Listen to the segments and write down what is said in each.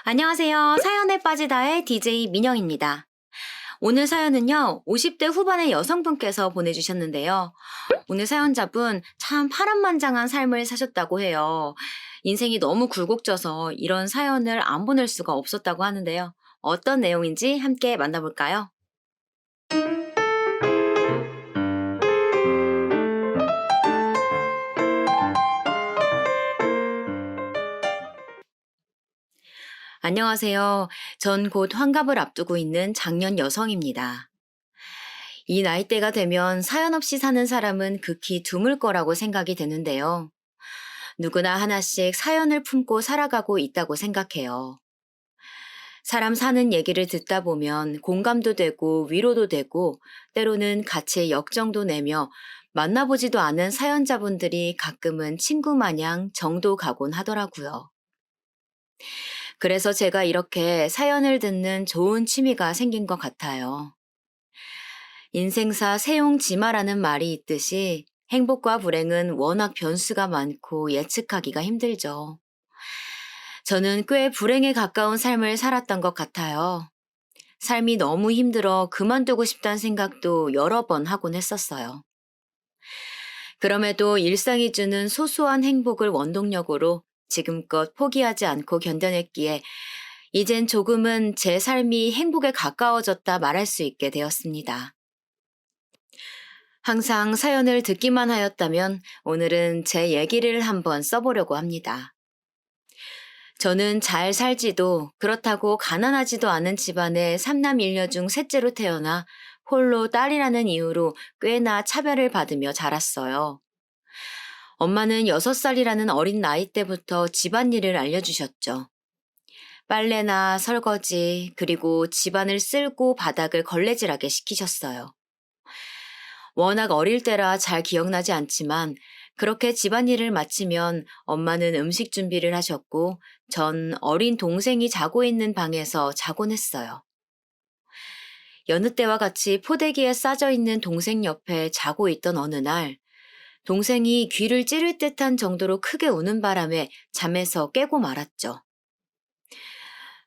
안녕하세요. 사연에 빠지다의 DJ 민영입니다. 오늘 사연은요, 50대 후반의 여성분께서 보내주셨는데요. 오늘 사연자분 참 파란만장한 삶을 사셨다고 해요. 인생이 너무 굴곡져서 이런 사연을 안 보낼 수가 없었다고 하는데요. 어떤 내용인지 함께 만나볼까요? 안녕하세요. 전 곧 환갑을 앞두고 있는 장년 여성입니다. 이 나이대가 되면 사연 없이 사는 사람은 극히 드물 거라고 생각이 되는데요. 누구나 하나씩 사연을 품고 살아가고 있다고 생각해요. 사람 사는 얘기를 듣다 보면 공감도 되고 위로도 되고 때로는 같이 역정도 내며 만나보지도 않은 사연자분들이 가끔은 친구 마냥 정도 가곤 하더라고요. 그래서 제가 이렇게 사연을 듣는 좋은 취미가 생긴 것 같아요. 인생사 세용지마라는 말이 있듯이 행복과 불행은 워낙 변수가 많고 예측하기가 힘들죠. 저는 꽤 불행에 가까운 삶을 살았던 것 같아요. 삶이 너무 힘들어 그만두고 싶다는 생각도 여러 번 하곤 했었어요. 그럼에도 일상이 주는 소소한 행복을 원동력으로 지금껏 포기하지 않고 견뎌냈기에 이젠 조금은 제 삶이 행복에 가까워졌다 말할 수 있게 되었습니다. 항상 사연을 듣기만 하였다면 오늘은 제 얘기를 한번 써보려고 합니다. 저는 잘 살지도 그렇다고 가난하지도 않은 집안의 삼남 일녀 중 셋째로 태어나 홀로 딸이라는 이유로 꽤나 차별을 받으며 자랐어요. 엄마는 6살이라는 어린 나이 때부터 집안일을 알려주셨죠. 빨래나 설거지, 그리고 집안을 쓸고 바닥을 걸레질하게 시키셨어요. 워낙 어릴 때라 잘 기억나지 않지만 그렇게 집안일을 마치면 엄마는 음식 준비를 하셨고 전 어린 동생이 자고 있는 방에서 자곤 했어요. 여느 때와 같이 포대기에 싸져 있는 동생 옆에 자고 있던 어느 날 동생이 귀를 찌를 듯한 정도로 크게 우는 바람에 잠에서 깨고 말았죠.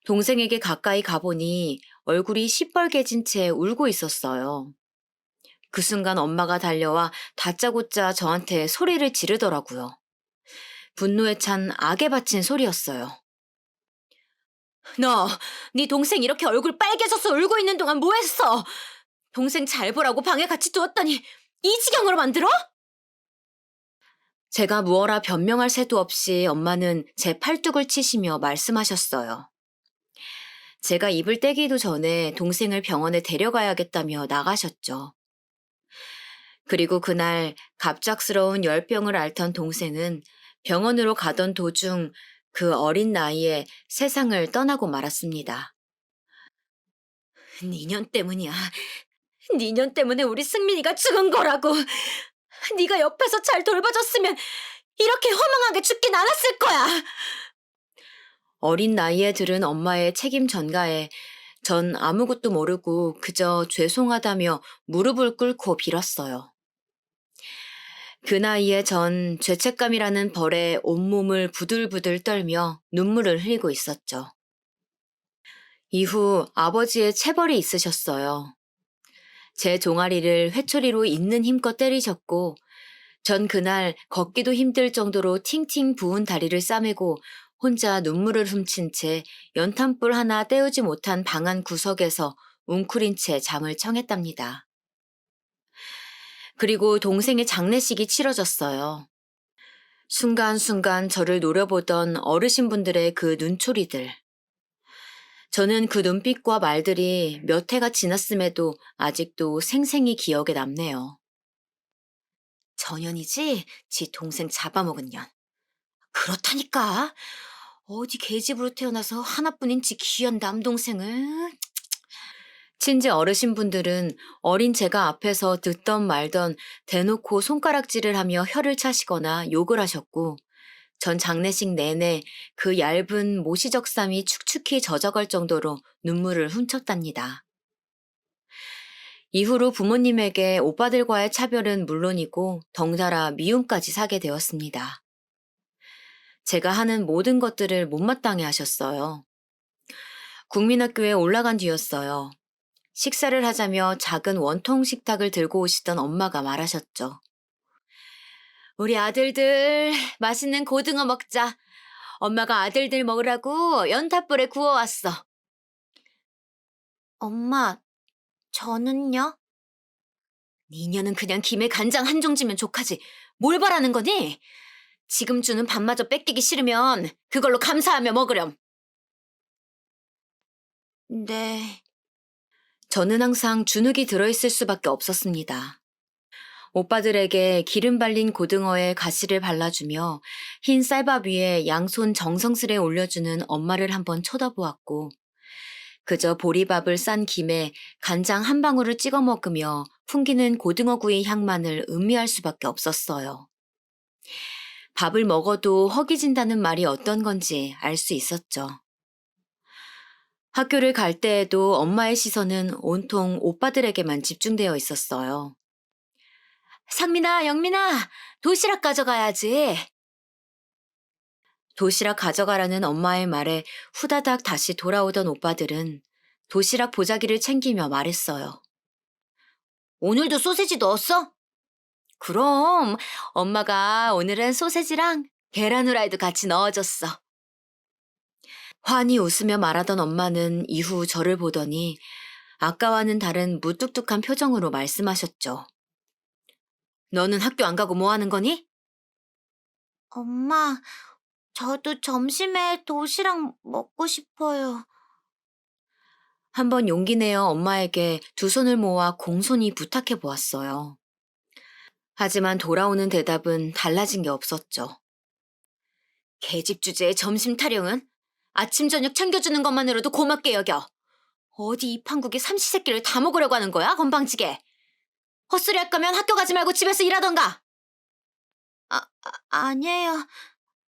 동생에게 가까이 가보니 얼굴이 시뻘개진 채 울고 있었어요. 그 순간 엄마가 달려와 다짜고짜 저한테 소리를 지르더라고요. 분노에 찬 악에 바친 소리였어요. 너, 네 동생 이렇게 얼굴 빨개져서 울고 있는 동안 뭐 했어? 동생 잘 보라고 방에 같이 두었더니 이 지경으로 만들어? 제가 무어라 변명할 새도 없이 엄마는 제 팔뚝을 치시며 말씀하셨어요. 제가 입을 떼기도 전에 동생을 병원에 데려가야겠다며 나가셨죠. 그리고 그날 갑작스러운 열병을 앓던 동생은 병원으로 가던 도중 그 어린 나이에 세상을 떠나고 말았습니다. 니년 때문이야. 니년 때문에 우리 승민이가 죽은 거라고. 네가 옆에서 잘 돌봐줬으면 이렇게 허망하게 죽진 않았을 거야. 어린 나이에 들은 엄마의 책임 전가에 전 아무것도 모르고 그저 죄송하다며 무릎을 꿇고 빌었어요. 그 나이에 전 죄책감이라는 벌에 온몸을 부들부들 떨며 눈물을 흘리고 있었죠. 이후 아버지의 체벌이 있으셨어요. 제 종아리를 회초리로 있는 힘껏 때리셨고 전 그날 걷기도 힘들 정도로 팅팅 부은 다리를 싸매고 혼자 눈물을 훔친 채 연탄불 하나 때우지 못한 방 안 구석에서 웅크린 채 잠을 청했답니다. 그리고 동생의 장례식이 치러졌어요. 순간순간 저를 노려보던 어르신분들의 그 눈초리들. 저는 그 눈빛과 말들이 몇 해가 지났음에도 아직도 생생히 기억에 남네요. 전현이지? 지 동생 잡아먹은 년. 그렇다니까. 어디 계집으로 태어나서 하나뿐인 지 귀한 남동생을. 친지 어르신분들은 어린 제가 앞에서 듣던 말던 대놓고 손가락질을 하며 혀를 차시거나 욕을 하셨고 전 장례식 내내 그 얇은 모시적삼이 축축히 젖어갈 정도로 눈물을 훔쳤답니다. 이후로 부모님에게 오빠들과의 차별은 물론이고 덩달아 미움까지 사게 되었습니다. 제가 하는 모든 것들을 못마땅해 하셨어요. 국민학교에 올라간 뒤였어요. 식사를 하자며 작은 원통 식탁을 들고 오시던 엄마가 말하셨죠. 우리 아들들 맛있는 고등어 먹자. 엄마가 아들들 먹으라고 연탄불에 구워왔어. 엄마, 저는요? 니녀는 그냥 김에 간장 한 종지면 족하지. 뭘 바라는 거니? 지금 주는 밥마저 뺏기기 싫으면 그걸로 감사하며 먹으렴. 네. 저는 항상 주눅이 들어있을 수밖에 없었습니다. 오빠들에게 기름 발린 고등어에 가시를 발라주며 흰 쌀밥 위에 양손 정성스레 올려주는 엄마를 한번 쳐다보았고 그저 보리밥을 싼 김에 간장 한 방울을 찍어 먹으며 풍기는 고등어구이 향만을 음미할 수밖에 없었어요. 밥을 먹어도 허기진다는 말이 어떤 건지 알 수 있었죠. 학교를 갈 때에도 엄마의 시선은 온통 오빠들에게만 집중되어 있었어요. 상민아, 영민아, 도시락 가져가야지. 도시락 가져가라는 엄마의 말에 후다닥 다시 돌아오던 오빠들은 도시락 보자기를 챙기며 말했어요. 오늘도 소세지 넣었어? 그럼 엄마가 오늘은 소세지랑 계란 후라이도 같이 넣어줬어. 환히 웃으며 말하던 엄마는 이후 저를 보더니 아까와는 다른 무뚝뚝한 표정으로 말씀하셨죠. 너는 학교 안 가고 뭐 하는 거니? 엄마, 저도 점심에 도시락 먹고 싶어요. 한번 용기 내어 엄마에게 두 손을 모아 공손히 부탁해 보았어요. 하지만 돌아오는 대답은 달라진 게 없었죠. 계집 주제의 점심 타령은 아침 저녁 챙겨주는 것만으로도 고맙게 여겨. 어디 이 판국에 삼시세끼를 다 먹으려고 하는 거야, 건방지게. 헛소리 할 거면 학교 가지 말고 집에서 일하던가. 아니에요.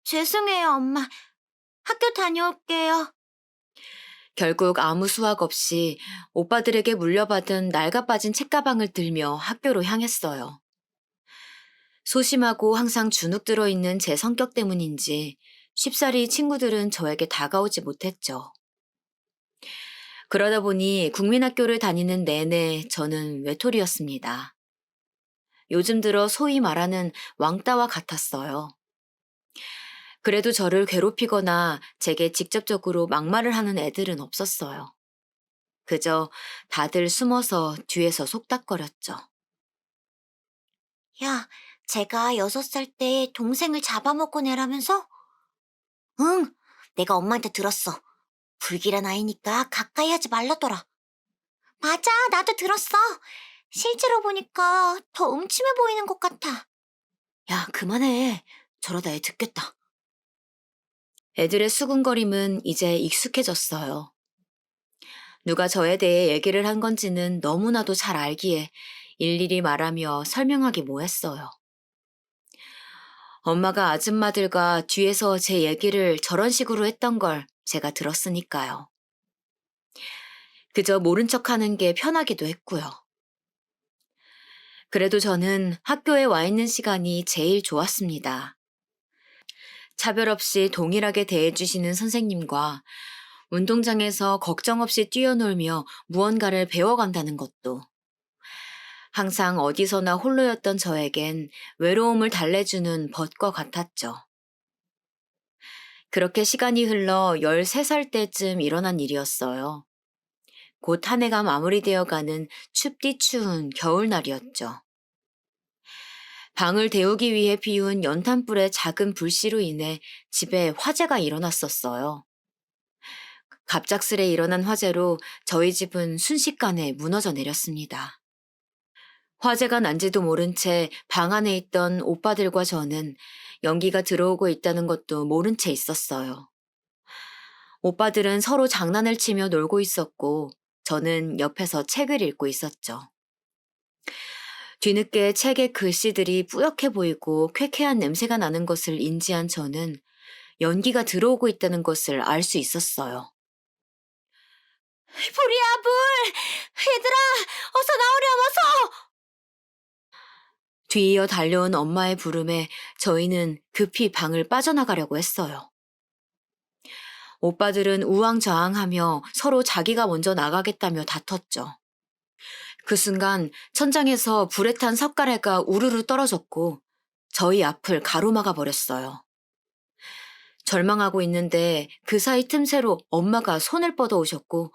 죄송해요, 엄마. 학교 다녀올게요. 결국 아무 수확 없이 오빠들에게 물려받은 낡아빠진 책가방을 들며 학교로 향했어요. 소심하고 항상 주눅 들어있는 제 성격 때문인지 쉽사리 친구들은 저에게 다가오지 못했죠. 그러다 보니 국민학교를 다니는 내내 저는 외톨이였습니다. 요즘 들어 소위 말하는 왕따와 같았어요. 그래도 저를 괴롭히거나 제게 직접적으로 막말을 하는 애들은 없었어요. 그저 다들 숨어서 뒤에서 속닥거렸죠. 야, 제가 6살 때 동생을 잡아먹고 내라면서? 응, 내가 엄마한테 들었어. 불길한 아이니까 가까이 하지 말라더라. 맞아, 나도 들었어. 실제로 보니까 더 음침해 보이는 것 같아. 야, 그만해. 저러다 애 듣겠다. 애들의 수군거림은 이제 익숙해졌어요. 누가 저에 대해 얘기를 한 건지는 너무나도 잘 알기에 일일이 말하며 설명하기 뭐했어요. 엄마가 아줌마들과 뒤에서 제 얘기를 저런 식으로 했던 걸 제가 들었으니까요. 그저 모른 척하는 게 편하기도 했고요. 그래도 저는 학교에 와 있는 시간이 제일 좋았습니다. 차별 없이 동일하게 대해주시는 선생님과 운동장에서 걱정 없이 뛰어놀며 무언가를 배워간다는 것도 항상 어디서나 홀로였던 저에겐 외로움을 달래주는 벗과 같았죠. 그렇게 시간이 흘러 13살 때쯤 일어난 일이었어요. 곧 한 해가 마무리되어가는 춥디 추운 겨울날이었죠. 방을 데우기 위해 피운 연탄불의 작은 불씨로 인해 집에 화재가 일어났었어요. 갑작스레 일어난 화재로 저희 집은 순식간에 무너져 내렸습니다. 화재가 난지도 모른 채 방 안에 있던 오빠들과 저는 연기가 들어오고 있다는 것도 모른 채 있었어요. 오빠들은 서로 장난을 치며 놀고 있었고 저는 옆에서 책을 읽고 있었죠. 뒤늦게 책의 글씨들이 뿌옇게 보이고 쾌쾌한 냄새가 나는 것을 인지한 저는 연기가 들어오고 있다는 것을 알 수 있었어요. 불이야, 불! 얘들아, 어서 나오렴, 어서! 뒤이어 달려온 엄마의 부름에 저희는 급히 방을 빠져나가려고 했어요. 오빠들은 우왕좌왕하며 서로 자기가 먼저 나가겠다며 다퉜죠. 그 순간 천장에서 불에 탄 석가래가 우르르 떨어졌고 저희 앞을 가로막아 버렸어요. 절망하고 있는데 그 사이 틈새로 엄마가 손을 뻗어 오셨고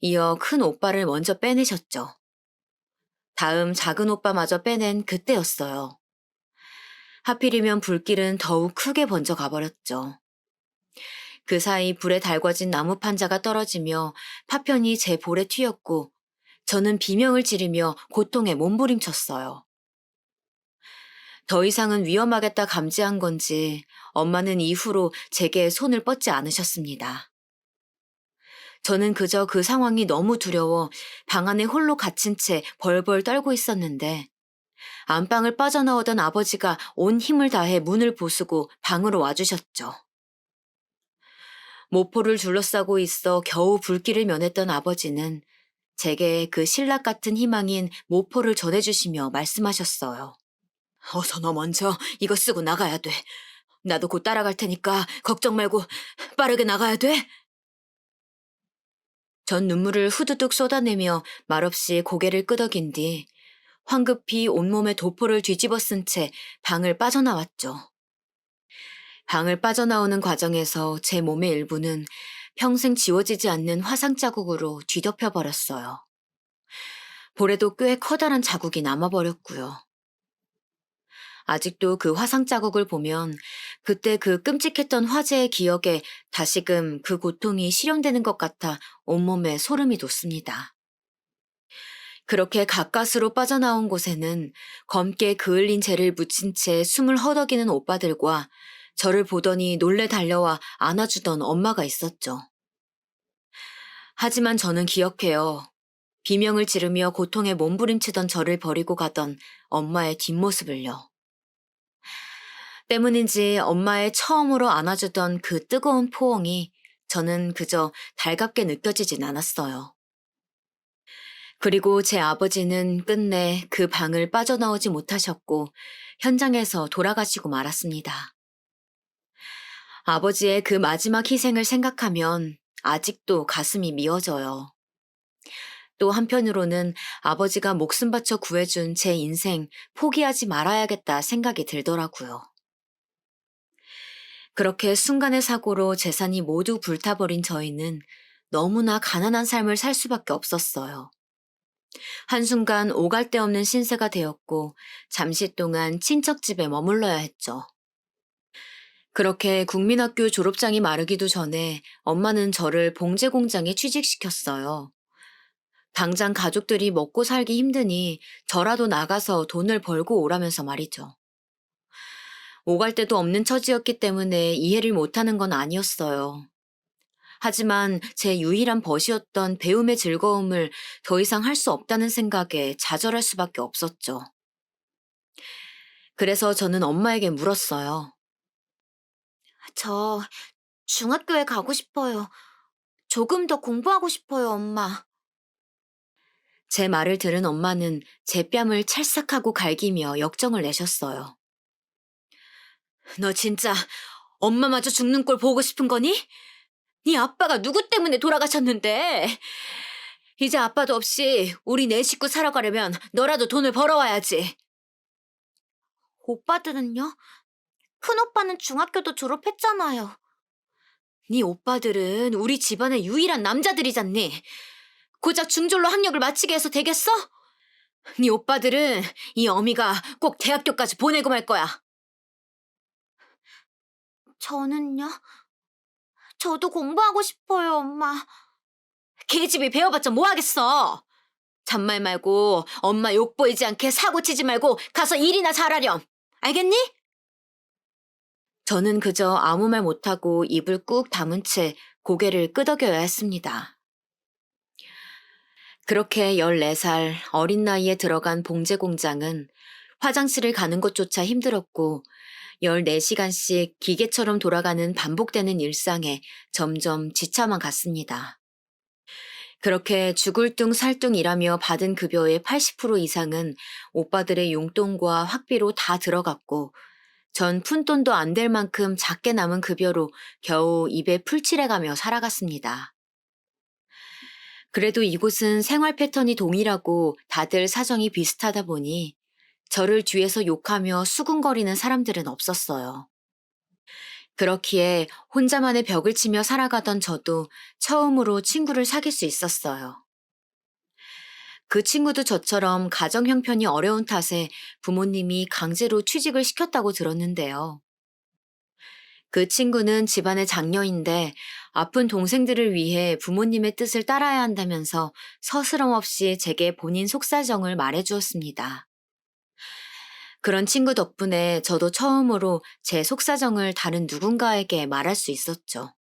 이어 큰 오빠를 먼저 빼내셨죠. 다음 작은 오빠마저 빼낸 그때였어요. 하필이면 불길은 더욱 크게 번져 가버렸죠. 그 사이 불에 달궈진 나무 판자가 떨어지며 파편이 제 볼에 튀었고 저는 비명을 지르며 고통에 몸부림쳤어요. 더 이상은 위험하겠다 감지한 건지 엄마는 이후로 제게 손을 뻗지 않으셨습니다. 저는 그저 그 상황이 너무 두려워 방 안에 홀로 갇힌 채 벌벌 떨고 있었는데 안방을 빠져나오던 아버지가 온 힘을 다해 문을 부수고 방으로 와주셨죠. 모포를 둘러싸고 있어 겨우 불길을 면했던 아버지는 제게 그 신락 같은 희망인 모포를 전해주시며 말씀하셨어요. 어서 너 먼저 이거 쓰고 나가야 돼. 나도 곧 따라갈 테니까 걱정 말고 빠르게 나가야 돼. 전 눈물을 후두둑 쏟아내며 말없이 고개를 끄덕인 뒤 황급히 온몸에 도포를 뒤집어 쓴 채 방을 빠져나왔죠. 방을 빠져나오는 과정에서 제 몸의 일부는 평생 지워지지 않는 화상 자국으로 뒤덮여 버렸어요. 볼에도 꽤 커다란 자국이 남아버렸고요. 아직도 그 화상 자국을 보면 그때 그 끔찍했던 화재의 기억에 다시금 그 고통이 실현되는 것 같아 온몸에 소름이 돋습니다. 그렇게 가까스로 빠져나온 곳에는 검게 그을린 재를 묻힌 채 숨을 허덕이는 오빠들과 저를 보더니 놀래 달려와 안아주던 엄마가 있었죠. 하지만 저는 기억해요. 비명을 지르며 고통에 몸부림치던 저를 버리고 가던 엄마의 뒷모습을요. 때문인지 엄마의 처음으로 안아주던 그 뜨거운 포옹이 저는 그저 달갑게 느껴지진 않았어요. 그리고 제 아버지는 끝내 그 방을 빠져나오지 못하셨고 현장에서 돌아가시고 말았습니다. 아버지의 그 마지막 희생을 생각하면 아직도 가슴이 미어져요. 또 한편으로는 아버지가 목숨 바쳐 구해준 제 인생 포기하지 말아야겠다 생각이 들더라고요. 그렇게 순간의 사고로 재산이 모두 불타버린 저희는 너무나 가난한 삶을 살 수밖에 없었어요. 한순간 오갈 데 없는 신세가 되었고 잠시 동안 친척집에 머물러야 했죠. 그렇게 국민학교 졸업장이 마르기도 전에 엄마는 저를 봉제 공장에 취직시켰어요. 당장 가족들이 먹고 살기 힘드니 저라도 나가서 돈을 벌고 오라면서 말이죠. 오갈 데도 없는 처지였기 때문에 이해를 못하는 건 아니었어요. 하지만 제 유일한 벗이었던 배움의 즐거움을 더 이상 할 수 없다는 생각에 좌절할 수밖에 없었죠. 그래서 저는 엄마에게 물었어요. 저 중학교에 가고 싶어요. 조금 더 공부하고 싶어요, 엄마. 제 말을 들은 엄마는 제 뺨을 찰싹하고 갈기며 역정을 내셨어요. 너 진짜 엄마마저 죽는 꼴 보고 싶은 거니? 네 아빠가 누구 때문에 돌아가셨는데? 이제 아빠도 없이 우리 네 식구 살아가려면 너라도 돈을 벌어와야지. 오빠들은요? 큰오빠는 중학교도 졸업했잖아요. 네 오빠들은 우리 집안의 유일한 남자들이잖니. 고작 중졸로 학력을 마치게 해서 되겠어? 네 오빠들은 이 어미가 꼭 대학교까지 보내고 말 거야. 저는요? 저도 공부하고 싶어요, 엄마. 계집이 배워봤자 뭐 하겠어. 잔말 말고 엄마 욕 보이지 않게 사고 치지 말고 가서 일이나 잘하렴. 알겠니? 저는 그저 아무 말 못하고 입을 꾹 다문 채 고개를 끄덕여야 했습니다. 그렇게 14살 어린 나이에 들어간 봉제 공장은 화장실을 가는 것조차 힘들었고 14시간씩 기계처럼 돌아가는 반복되는 일상에 점점 지쳐만 갔습니다. 그렇게 죽을 둥 살 둥 일하며 받은 급여의 80% 이상은 오빠들의 용돈과 학비로 다 들어갔고 전 푼돈도 안 될 만큼 작게 남은 급여로 겨우 입에 풀칠해가며 살아갔습니다. 그래도 이곳은 생활 패턴이 동일하고 다들 사정이 비슷하다 보니 저를 뒤에서 욕하며 수군거리는 사람들은 없었어요. 그렇기에 혼자만의 벽을 치며 살아가던 저도 처음으로 친구를 사귈 수 있었어요. 그 친구도 저처럼 가정 형편이 어려운 탓에 부모님이 강제로 취직을 시켰다고 들었는데요. 그 친구는 집안의 장녀인데 아픈 동생들을 위해 부모님의 뜻을 따라야 한다면서 서스럼 없이 제게 본인 속사정을 말해주었습니다. 그런 친구 덕분에 저도 처음으로 제 속사정을 다른 누군가에게 말할 수 있었죠.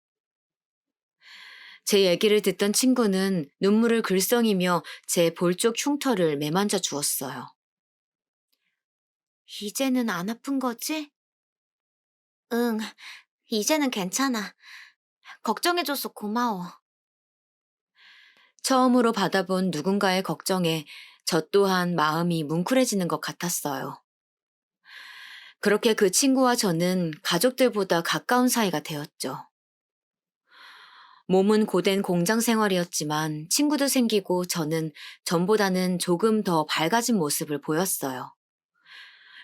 제 얘기를 듣던 친구는 눈물을 글썽이며 제 볼 쪽 흉터를 매만져 주었어요. 이제는 안 아픈 거지? 응, 이제는 괜찮아. 걱정해줘서 고마워. 처음으로 받아본 누군가의 걱정에 저 또한 마음이 뭉클해지는 것 같았어요. 그렇게 그 친구와 저는 가족들보다 가까운 사이가 되었죠. 몸은 고된 공장 생활이었지만 친구도 생기고 저는 전보다는 조금 더 밝아진 모습을 보였어요.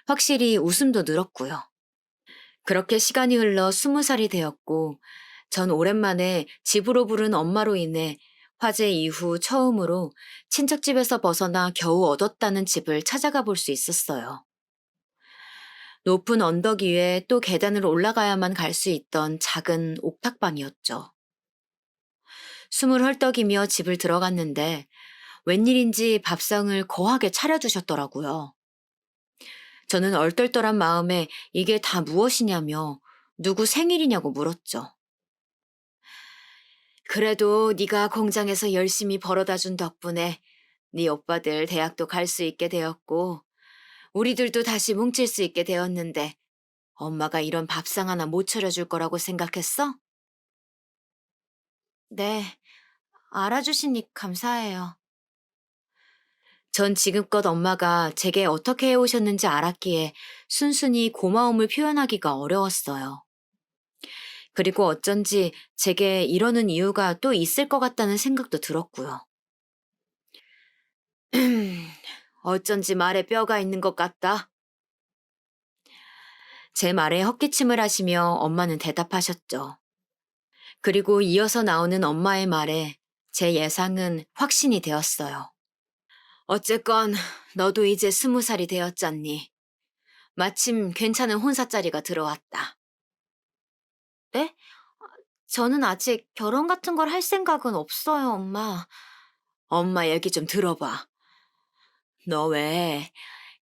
확실히 웃음도 늘었고요. 그렇게 시간이 흘러 20살이 되었고 전 오랜만에 집으로 부른 엄마로 인해 화재 이후 처음으로 친척집에서 벗어나 겨우 얻었다는 집을 찾아가 볼 수 있었어요. 높은 언덕 위에 또 계단을 올라가야만 갈 수 있던 작은 옥탑방이었죠. 숨을 헐떡이며 집을 들어갔는데 웬일인지 밥상을 거하게 차려주셨더라고요. 저는 얼떨떨한 마음에 이게 다 무엇이냐며 누구 생일이냐고 물었죠. 그래도 네가 공장에서 열심히 벌어다 준 덕분에 네 오빠들 대학도 갈 수 있게 되었고 우리들도 다시 뭉칠 수 있게 되었는데 엄마가 이런 밥상 하나 못 차려줄 거라고 생각했어? 네, 알아주시니 감사해요. 전 지금껏 엄마가 제게 어떻게 해오셨는지 알았기에 순순히 고마움을 표현하기가 어려웠어요. 그리고 어쩐지 제게 이러는 이유가 또 있을 것 같다는 생각도 들었고요. 어쩐지 말에 뼈가 있는 것 같다. 제 말에 헛기침을 하시며 엄마는 대답하셨죠. 그리고 이어서 나오는 엄마의 말에 제 예상은 확신이 되었어요. 어쨌건 너도 이제 20살이 되었잖니. 마침 괜찮은 혼사자리가 들어왔다. 네? 저는 아직 결혼 같은 걸 할 생각은 없어요, 엄마. 엄마 얘기 좀 들어봐. 너 왜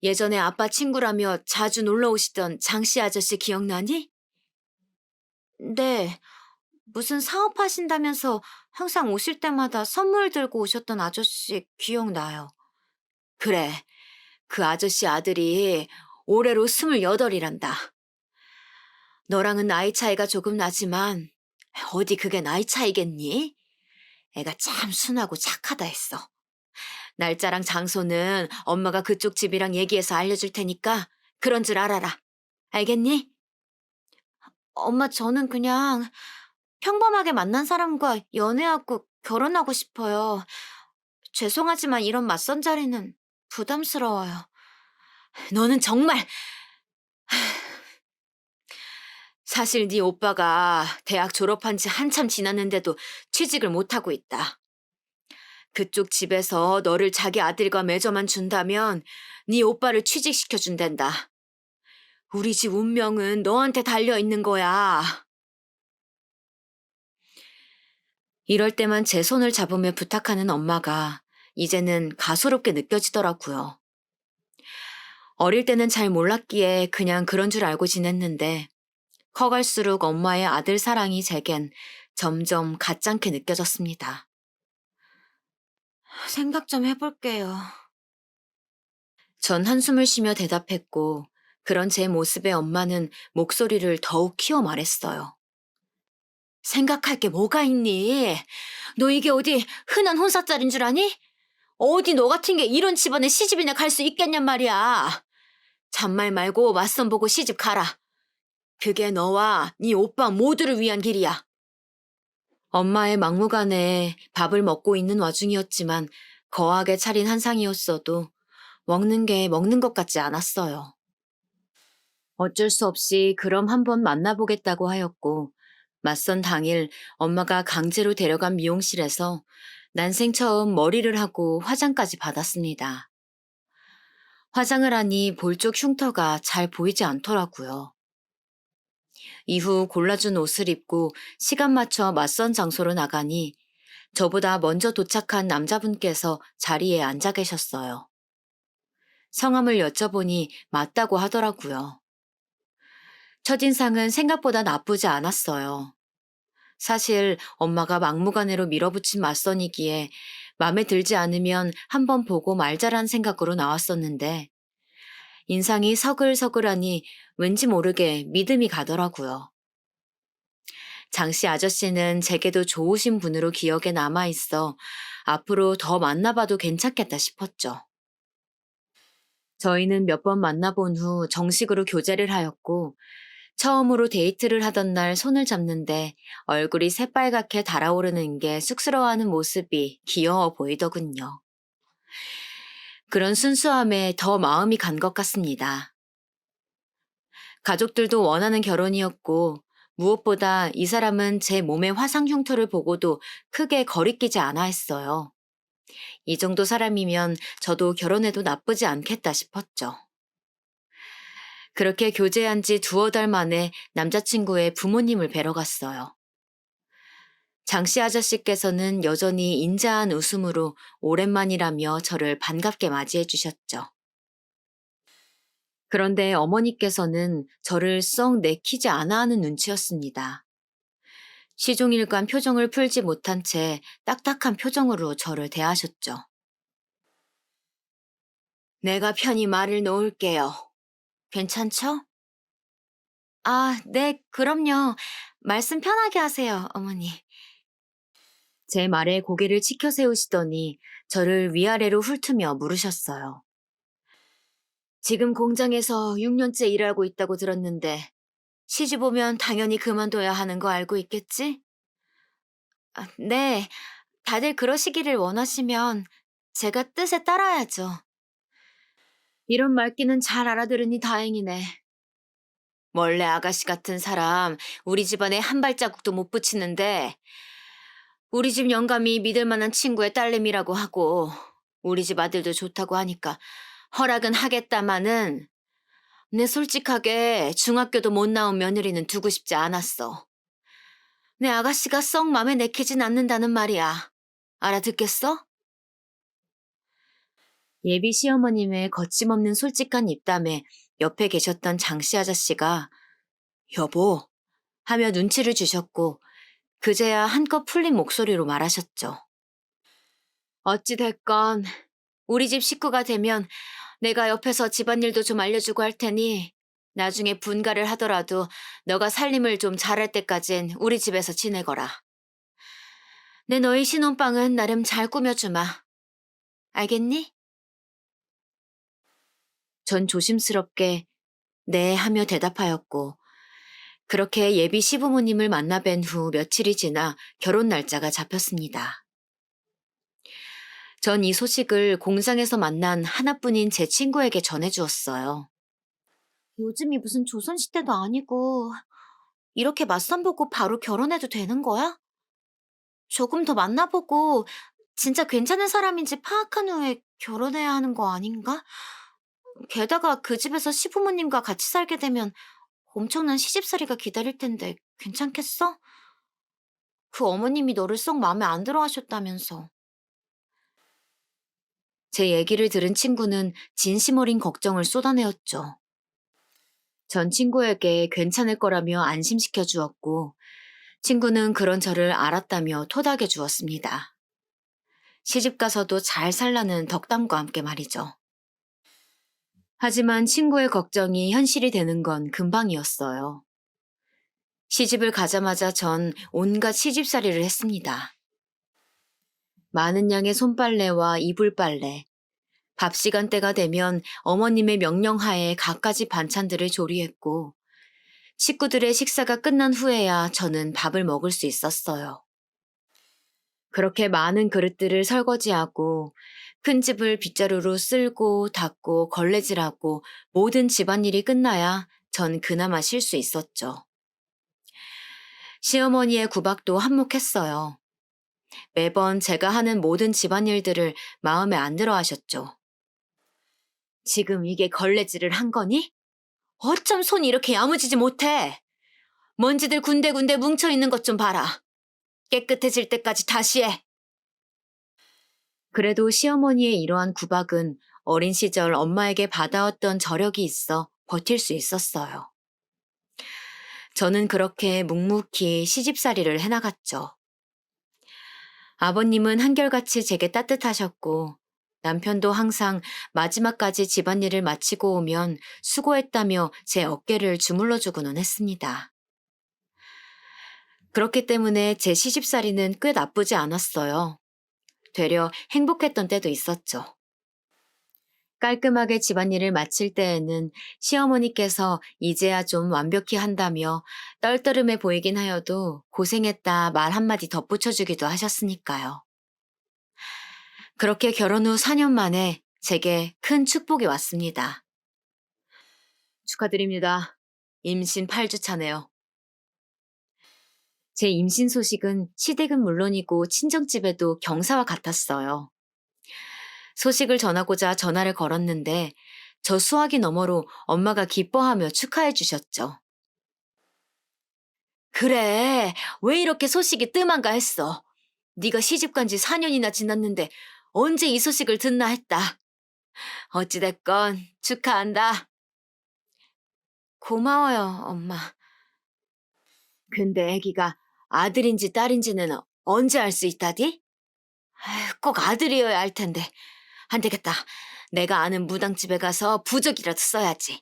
예전에 아빠 친구라며 자주 놀러 오시던 장씨 아저씨 기억나니? 네, 무슨 사업하신다면서 항상 오실 때마다 선물 들고 오셨던 아저씨 기억나요. 그래, 그 아저씨 아들이 올해로 28이란다. 너랑은 나이 차이가 조금 나지만 어디 그게 나이 차이겠니? 애가 참 순하고 착하다 했어. 날짜랑 장소는 엄마가 그쪽 집이랑 얘기해서 알려줄 테니까 그런 줄 알아라. 알겠니? 엄마, 저는 그냥 평범하게 만난 사람과 연애하고 결혼하고 싶어요. 죄송하지만 이런 맞선 자리는 부담스러워요. 너는 정말 사실 네 오빠가 대학 졸업한 지 한참 지났는데도 취직을 못하고 있다. 그쪽 집에서 너를 자기 아들과 맺어만 준다면 네 오빠를 취직시켜준댄다. 우리 집 운명은 너한테 달려있는 거야. 이럴 때만 제 손을 잡으며 부탁하는 엄마가 이제는 가소롭게 느껴지더라고요. 어릴 때는 잘 몰랐기에 그냥 그런 줄 알고 지냈는데 커갈수록 엄마의 아들 사랑이 제겐 점점 가짱게 느껴졌습니다. 생각 좀 해볼게요. 전 한숨을 쉬며 대답했고 그런 제 모습에 엄마는 목소리를 더욱 키워 말했어요. 생각할 게 뭐가 있니? 너 이게 어디 흔한 혼사짤인 줄 아니? 어디 너 같은 게 이런 집안에 시집이나 갈 수 있겠냔 말이야. 잔말 말고 맞선 보고 시집 가라. 그게 너와 네 오빠 모두를 위한 길이야. 엄마의 막무가내에 밥을 먹고 있는 와중이었지만 거하게 차린 한상이었어도 먹는 게 먹는 것 같지 않았어요. 어쩔 수 없이 그럼 한번 만나보겠다고 하였고, 맞선 당일 엄마가 강제로 데려간 미용실에서 난생 처음 머리를 하고 화장까지 받았습니다. 화장을 하니 볼 쪽 흉터가 잘 보이지 않더라고요. 이후 골라준 옷을 입고 시간 맞춰 맞선 장소로 나가니 저보다 먼저 도착한 남자분께서 자리에 앉아 계셨어요. 성함을 여쭤보니 맞다고 하더라고요. 첫인상은 생각보다 나쁘지 않았어요. 사실 엄마가 막무가내로 밀어붙인 맞선이기에 마음에 들지 않으면 한번 보고 말자란 생각으로 나왔었는데 인상이 서글서글하니 왠지 모르게 믿음이 가더라고요. 장씨 아저씨는 제게도 좋으신 분으로 기억에 남아있어 앞으로 더 만나봐도 괜찮겠다 싶었죠. 저희는 몇 번 만나본 후 정식으로 교제를 하였고 처음으로 데이트를 하던 날 손을 잡는데 얼굴이 새빨갛게 달아오르는 게 쑥스러워하는 모습이 귀여워 보이더군요. 그런 순수함에 더 마음이 간 것 같습니다. 가족들도 원하는 결혼이었고 무엇보다 이 사람은 제 몸의 화상 흉터를 보고도 크게 거리끼지 않아 했어요. 이 정도 사람이면 저도 결혼해도 나쁘지 않겠다 싶었죠. 그렇게 교제한 지 두어 달 만에 남자친구의 부모님을 뵈러 갔어요. 장씨 아저씨께서는 여전히 인자한 웃음으로 오랜만이라며 저를 반갑게 맞이해 주셨죠. 그런데 어머니께서는 저를 썩 내키지 않아 하는 눈치였습니다. 시종일관 표정을 풀지 못한 채 딱딱한 표정으로 저를 대하셨죠. 내가 편히 말을 놓을게요. 괜찮죠? 아, 네, 그럼요. 말씀 편하게 하세요, 어머니. 제 말에 고개를 치켜 세우시더니 저를 위아래로 훑으며 물으셨어요. 지금 공장에서 6년째 일하고 있다고 들었는데 시집 오면 당연히 그만둬야 하는 거 알고 있겠지? 아, 네, 다들 그러시기를 원하시면 제가 뜻에 따라야죠. 이런 말귀는 잘 알아들으니 다행이네. 원래 아가씨 같은 사람 우리 집안에 한 발자국도 못 붙이는데 우리 집 영감이 믿을 만한 친구의 딸내미라고 하고 우리 집 아들도 좋다고 하니까 허락은 하겠다마는 내 솔직하게 중학교도 못 나온 며느리는 두고 싶지 않았어. 내 아가씨가 썩 맘에 내키진 않는다는 말이야. 알아듣겠어? 예비 시어머님의 거침없는 솔직한 입담에 옆에 계셨던 장씨 아저씨가 여보 하며 눈치를 주셨고 그제야 한껏 풀린 목소리로 말하셨죠. 어찌됐건 우리 집 식구가 되면 내가 옆에서 집안일도 좀 알려주고 할 테니 나중에 분가를 하더라도 너가 살림을 좀 잘할 때까진 우리 집에서 지내거라. 내 너희 신혼방은 나름 잘 꾸며주마. 알겠니? 전 조심스럽게 네 하며 대답하였고 그렇게 예비 시부모님을 만나 뵌 후 며칠이 지나 결혼 날짜가 잡혔습니다. 전 이 소식을 공장에서 만난 하나뿐인 제 친구에게 전해주었어요. 요즘이 무슨 조선시대도 아니고 이렇게 맞선 보고 바로 결혼해도 되는 거야? 조금 더 만나보고 진짜 괜찮은 사람인지 파악한 후에 결혼해야 하는 거 아닌가? 게다가 그 집에서 시부모님과 같이 살게 되면 엄청난 시집살이가 기다릴 텐데 괜찮겠어? 그 어머님이 너를 썩 마음에 안 들어 하셨다면서. 제 얘기를 들은 친구는 진심 어린 걱정을 쏟아내었죠. 전 친구에게 괜찮을 거라며 안심시켜 주었고 친구는 그런 저를 알았다며 토닥여 주었습니다. 시집가서도 잘 살라는 덕담과 함께 말이죠. 하지만 친구의 걱정이 현실이 되는 건 금방이었어요. 시집을 가자마자 전 온갖 시집살이를 했습니다. 많은 양의 손빨래와 이불빨래, 밥 시간대가 되면 어머님의 명령하에 갖가지 반찬들을 조리했고 식구들의 식사가 끝난 후에야 저는 밥을 먹을 수 있었어요. 그렇게 많은 그릇들을 설거지하고 큰 집을 빗자루로 쓸고 닦고 걸레질하고 모든 집안일이 끝나야 전 그나마 쉴 수 있었죠. 시어머니의 구박도 한몫했어요. 매번 제가 하는 모든 집안일들을 마음에 안 들어 하셨죠. 지금 이게 걸레질을 한 거니? 어쩜 손이 이렇게 야무지지 못해? 먼지들 군데군데 뭉쳐있는 것 좀 봐라. 깨끗해질 때까지 다시 해. 그래도 시어머니의 이러한 구박은 어린 시절 엄마에게 받아왔던 저력이 있어 버틸 수 있었어요. 저는 그렇게 묵묵히 시집살이를 해나갔죠. 아버님은 한결같이 제게 따뜻하셨고 남편도 항상 마지막까지 집안일을 마치고 오면 수고했다며 제 어깨를 주물러주고는 했습니다. 그렇기 때문에 제 시집살이는 꽤 나쁘지 않았어요. 되려 행복했던 때도 있었죠. 깔끔하게 집안일을 마칠 때에는 시어머니께서 이제야 좀 완벽히 한다며 떨떠름해 보이긴 하여도 고생했다 말 한마디 덧붙여주기도 하셨으니까요. 그렇게 결혼 후 4년 만에 제게 큰 축복이 왔습니다. 축하드립니다. 임신 8주 차네요. 제 임신 소식은 시댁은 물론이고 친정집에도 경사와 같았어요. 소식을 전하고자 전화를 걸었는데 저 수화기 너머로 엄마가 기뻐하며 축하해 주셨죠. 그래, 왜 이렇게 소식이 뜸한가 했어. 네가 시집간 지 4년이나 지났는데 언제 이 소식을 듣나 했다. 어찌됐건 축하한다. 고마워요, 엄마. 근데 아기가 아들인지 딸인지는 언제 알 수 있다디? 아휴, 꼭 아들이어야 할 텐데. 안 되겠다. 내가 아는 무당집에 가서 부적이라도 써야지.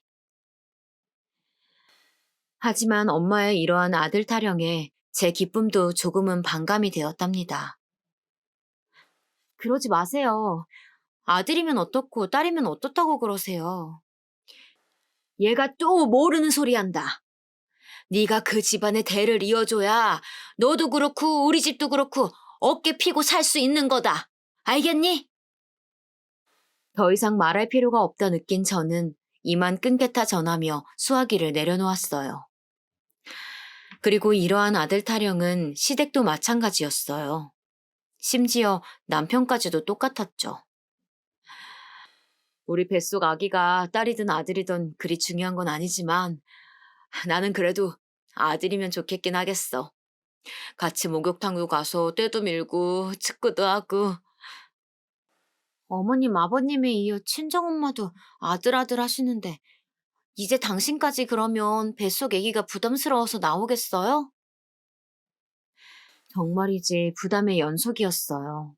하지만 엄마의 이러한 아들 타령에 제 기쁨도 조금은 반감이 되었답니다. 그러지 마세요. 아들이면 어떻고 딸이면 어떻다고 그러세요. 얘가 또 모르는 소리 한다. 네가 그 집안의 대를 이어줘야 너도 그렇고 우리 집도 그렇고 어깨 피고 살 수 있는 거다. 알겠니? 더 이상 말할 필요가 없다 느낀 저는 이만 끊겠다 전하며 수화기를 내려놓았어요. 그리고 이러한 아들 타령은 시댁도 마찬가지였어요. 심지어 남편까지도 똑같았죠. 우리 뱃속 아기가 딸이든 아들이든 그리 중요한 건 아니지만 나는 그래도 아들이면 좋겠긴 하겠어. 같이 목욕탕도 가서 때도 밀고 축구도 하고. 어머님, 아버님에 이어 친정엄마도 아들 하시는데 이제 당신까지 그러면 뱃속 아기가 부담스러워서 나오겠어요? 정말이지 부담의 연속이었어요.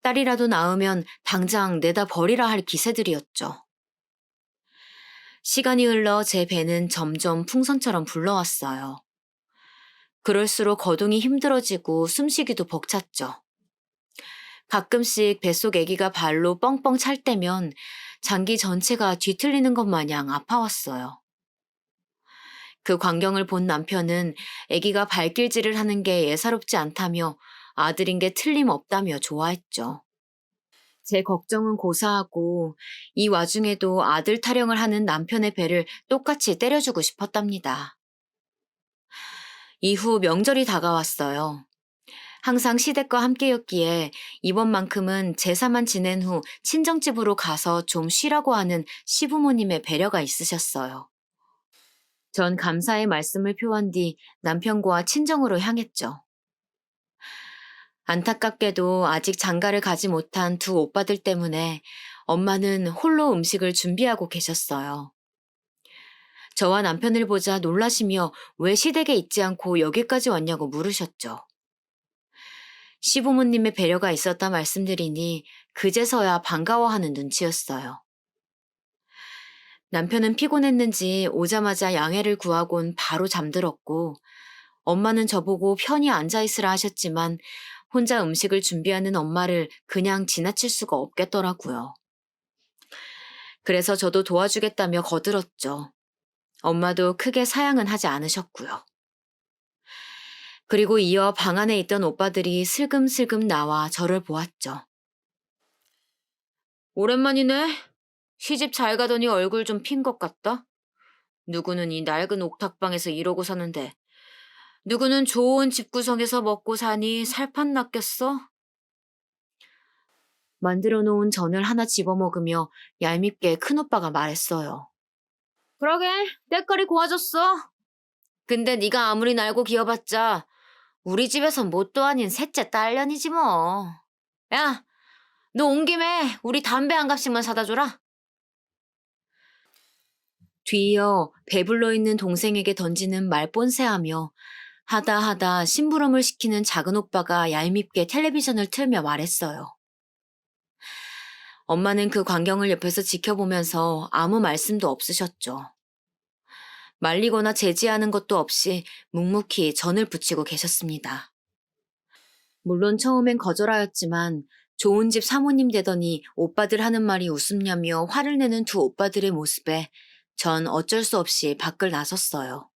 딸이라도 낳으면 당장 내다 버리라 할 기세들이었죠. 시간이 흘러 제 배는 점점 풍선처럼 불러왔어요. 그럴수록 거동이 힘들어지고 숨쉬기도 벅찼죠. 가끔씩 뱃속 아기가 발로 뻥뻥 찰 때면 장기 전체가 뒤틀리는 것 마냥 아파왔어요. 그 광경을 본 남편은 아기가 발길질을 하는 게 예사롭지 않다며 아들인 게 틀림없다며 좋아했죠. 제 걱정은 고사하고 이 와중에도 아들 타령을 하는 남편의 배를 똑같이 때려주고 싶었답니다. 이후 명절이 다가왔어요. 항상 시댁과 함께였기에 이번만큼은 제사만 지낸 후 친정집으로 가서 좀 쉬라고 하는 시부모님의 배려가 있으셨어요. 전 감사의 말씀을 표한 뒤 남편과 친정으로 향했죠. 안타깝게도 아직 장가를 가지 못한 두 오빠들 때문에 엄마는 홀로 음식을 준비하고 계셨어요. 저와 남편을 보자 놀라시며 왜 시댁에 있지 않고 여기까지 왔냐고 물으셨죠. 시부모님의 배려가 있었다 말씀드리니 그제서야 반가워하는 눈치였어요. 남편은 피곤했는지 오자마자 양해를 구하곤 바로 잠들었고 엄마는 저보고 편히 앉아있으라 하셨지만 혼자 음식을 준비하는 엄마를 그냥 지나칠 수가 없겠더라고요. 그래서 저도 도와주겠다며 거들었죠. 엄마도 크게 사양은 하지 않으셨고요. 그리고 이어 방 안에 있던 오빠들이 슬금슬금 나와 저를 보았죠. 오랜만이네. 시집 잘 가더니 얼굴 좀 핀 것 같다. 누구는 이 낡은 옥탑방에서 이러고 사는데 누구는 좋은 집구석에서 먹고 사니 살판 낚였어? 만들어 놓은 전을 하나 집어먹으며 얄밉게 큰오빠가 말했어요. 그러게, 때깔이 고와졌어. 근데 네가 아무리 날고 기어봤자 우리 집에선 뭣도 아닌 셋째 딸년이지 뭐. 야, 너 온 김에 우리 담배 한 갑씩만 사다 줘라. 뒤이어 배불러 있는 동생에게 던지는 말본세하며 하다 하다 심부름을 시키는 작은 오빠가 얄밉게 텔레비전을 틀며 말했어요. 엄마는 그 광경을 옆에서 지켜보면서 아무 말씀도 없으셨죠. 말리거나 제지하는 것도 없이 묵묵히 전을 부치고 계셨습니다. 물론 처음엔 거절하였지만 좋은 집 사모님 되더니 오빠들 하는 말이 웃음냐며 화를 내는 두 오빠들의 모습에 전 어쩔 수 없이 밖을 나섰어요.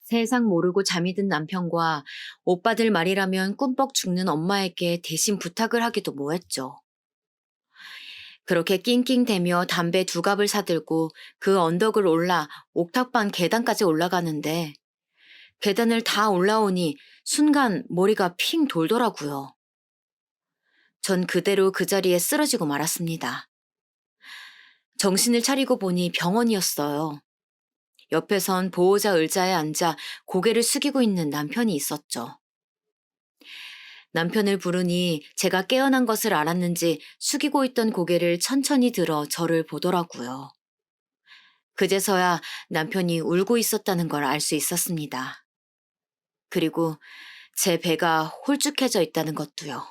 세상 모르고 잠이 든 남편과 오빠들 말이라면 꿈뻑 죽는 엄마에게 대신 부탁을 하기도 뭐했죠. 그렇게 낑낑대며 담배 두 갑을 사들고 그 언덕을 올라 옥탑방 계단까지 올라가는데 계단을 다 올라오니 순간 머리가 핑 돌더라고요. 전 그대로 그 자리에 쓰러지고 말았습니다. 정신을 차리고 보니 병원이었어요. 옆에선 보호자 의자에 앉아 고개를 숙이고 있는 남편이 있었죠. 남편을 부르니 제가 깨어난 것을 알았는지 숙이고 있던 고개를 천천히 들어 저를 보더라고요. 그제서야 남편이 울고 있었다는 걸 알 수 있었습니다. 그리고 제 배가 홀쭉해져 있다는 것도요.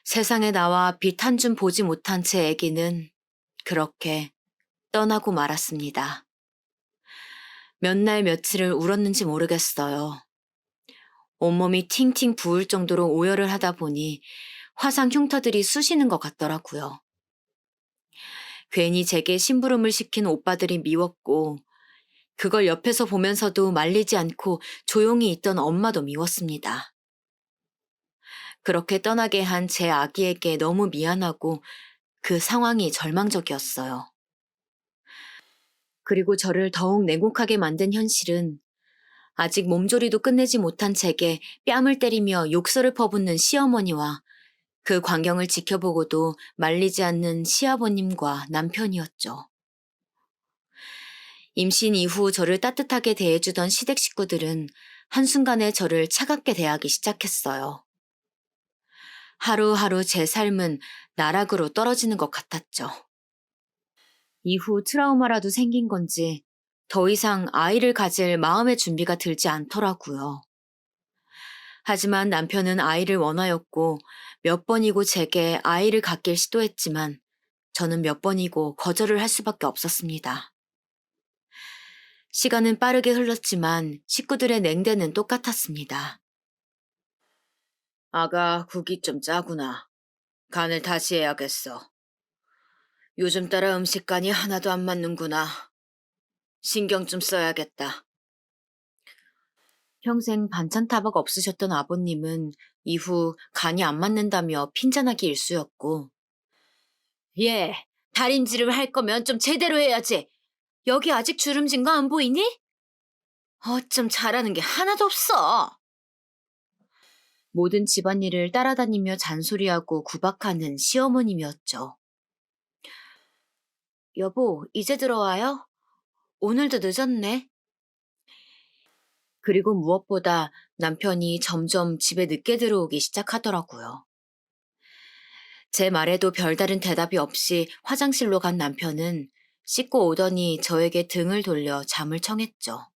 세상에 나와 빛 한 줌 보지 못한 제 아기는 그렇게 떠나고 말았습니다. 몇 날 며칠을 울었는지 모르겠어요. 온몸이 팅팅 부을 정도로 오열을 하다 보니 화상 흉터들이 쑤시는 것 같더라고요. 괜히 제게 심부름을 시킨 오빠들이 미웠고 그걸 옆에서 보면서도 말리지 않고 조용히 있던 엄마도 미웠습니다. 그렇게 떠나게 한 제 아기에게 너무 미안하고 그 상황이 절망적이었어요. 그리고 저를 더욱 냉혹하게 만든 현실은 아직 몸조리도 끝내지 못한 제게 뺨을 때리며 욕설을 퍼붓는 시어머니와 그 광경을 지켜보고도 말리지 않는 시아버님과 남편이었죠. 임신 이후 저를 따뜻하게 대해주던 시댁 식구들은 한순간에 저를 차갑게 대하기 시작했어요. 하루하루 제 삶은 나락으로 떨어지는 것 같았죠. 이후 트라우마라도 생긴 건지 더 이상 아이를 가질 마음의 준비가 들지 않더라고요. 하지만 남편은 아이를 원하였고 몇 번이고 제게 아이를 갖길 시도했지만 저는 몇 번이고 거절을 할 수밖에 없었습니다. 시간은 빠르게 흘렀지만 식구들의 냉대는 똑같았습니다. 아가 국이 좀 짜구나. 간을 다시 해야겠어. 요즘 따라 음식간이 하나도 안 맞는구나. 신경 좀 써야겠다. 평생 반찬 타박 없으셨던 아버님은 이후 간이 안 맞는다며 핀잔하기 일쑤였고 예, 다림질을 할 거면 좀 제대로 해야지. 여기 아직 주름진 거 안 보이니? 어쩜 잘하는 게 하나도 없어. 모든 집안일을 따라다니며 잔소리하고 구박하는 시어머님이었죠. 여보, 이제 들어와요? 오늘도 늦었네. 그리고 무엇보다 남편이 점점 집에 늦게 들어오기 시작하더라고요. 제 말에도 별다른 대답이 없이 화장실로 간 남편은 씻고 오더니 저에게 등을 돌려 잠을 청했죠.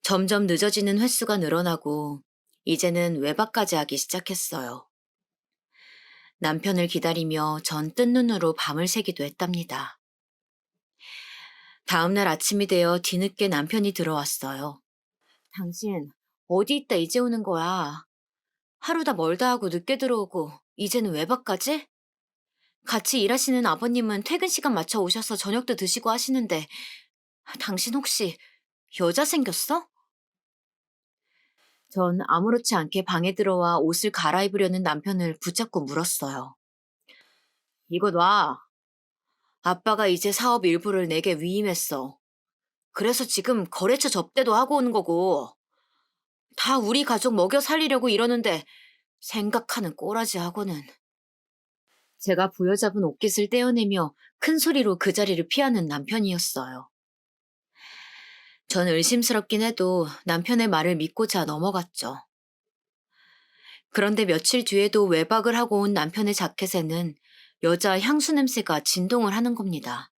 점점 늦어지는 횟수가 늘어나고 이제는 외박까지 하기 시작했어요. 남편을 기다리며 전 뜬 눈으로 밤을 새기도 했답니다. 다음날 아침이 되어 뒤늦게 남편이 들어왔어요. 당신 어디 있다 이제 오는 거야? 하루 다 멀다 하고 늦게 들어오고 이제는 외박까지? 같이 일하시는 아버님은 퇴근 시간 맞춰 오셔서 저녁도 드시고 하시는데 당신 혹시 여자 생겼어? 전 아무렇지 않게 방에 들어와 옷을 갈아입으려는 남편을 붙잡고 물었어요. 이거 놔. 아빠가 이제 사업 일부를 내게 위임했어. 그래서 지금 거래처 접대도 하고 오는 거고, 다 우리 가족 먹여 살리려고 이러는데 생각하는 꼬라지하고는. 제가 부여잡은 옷깃을 떼어내며 큰 소리로 그 자리를 피하는 남편이었어요. 전 의심스럽긴 해도 남편의 말을 믿고자 넘어갔죠. 그런데 며칠 뒤에도 외박을 하고 온 남편의 자켓에는 여자 향수 냄새가 진동을 하는 겁니다.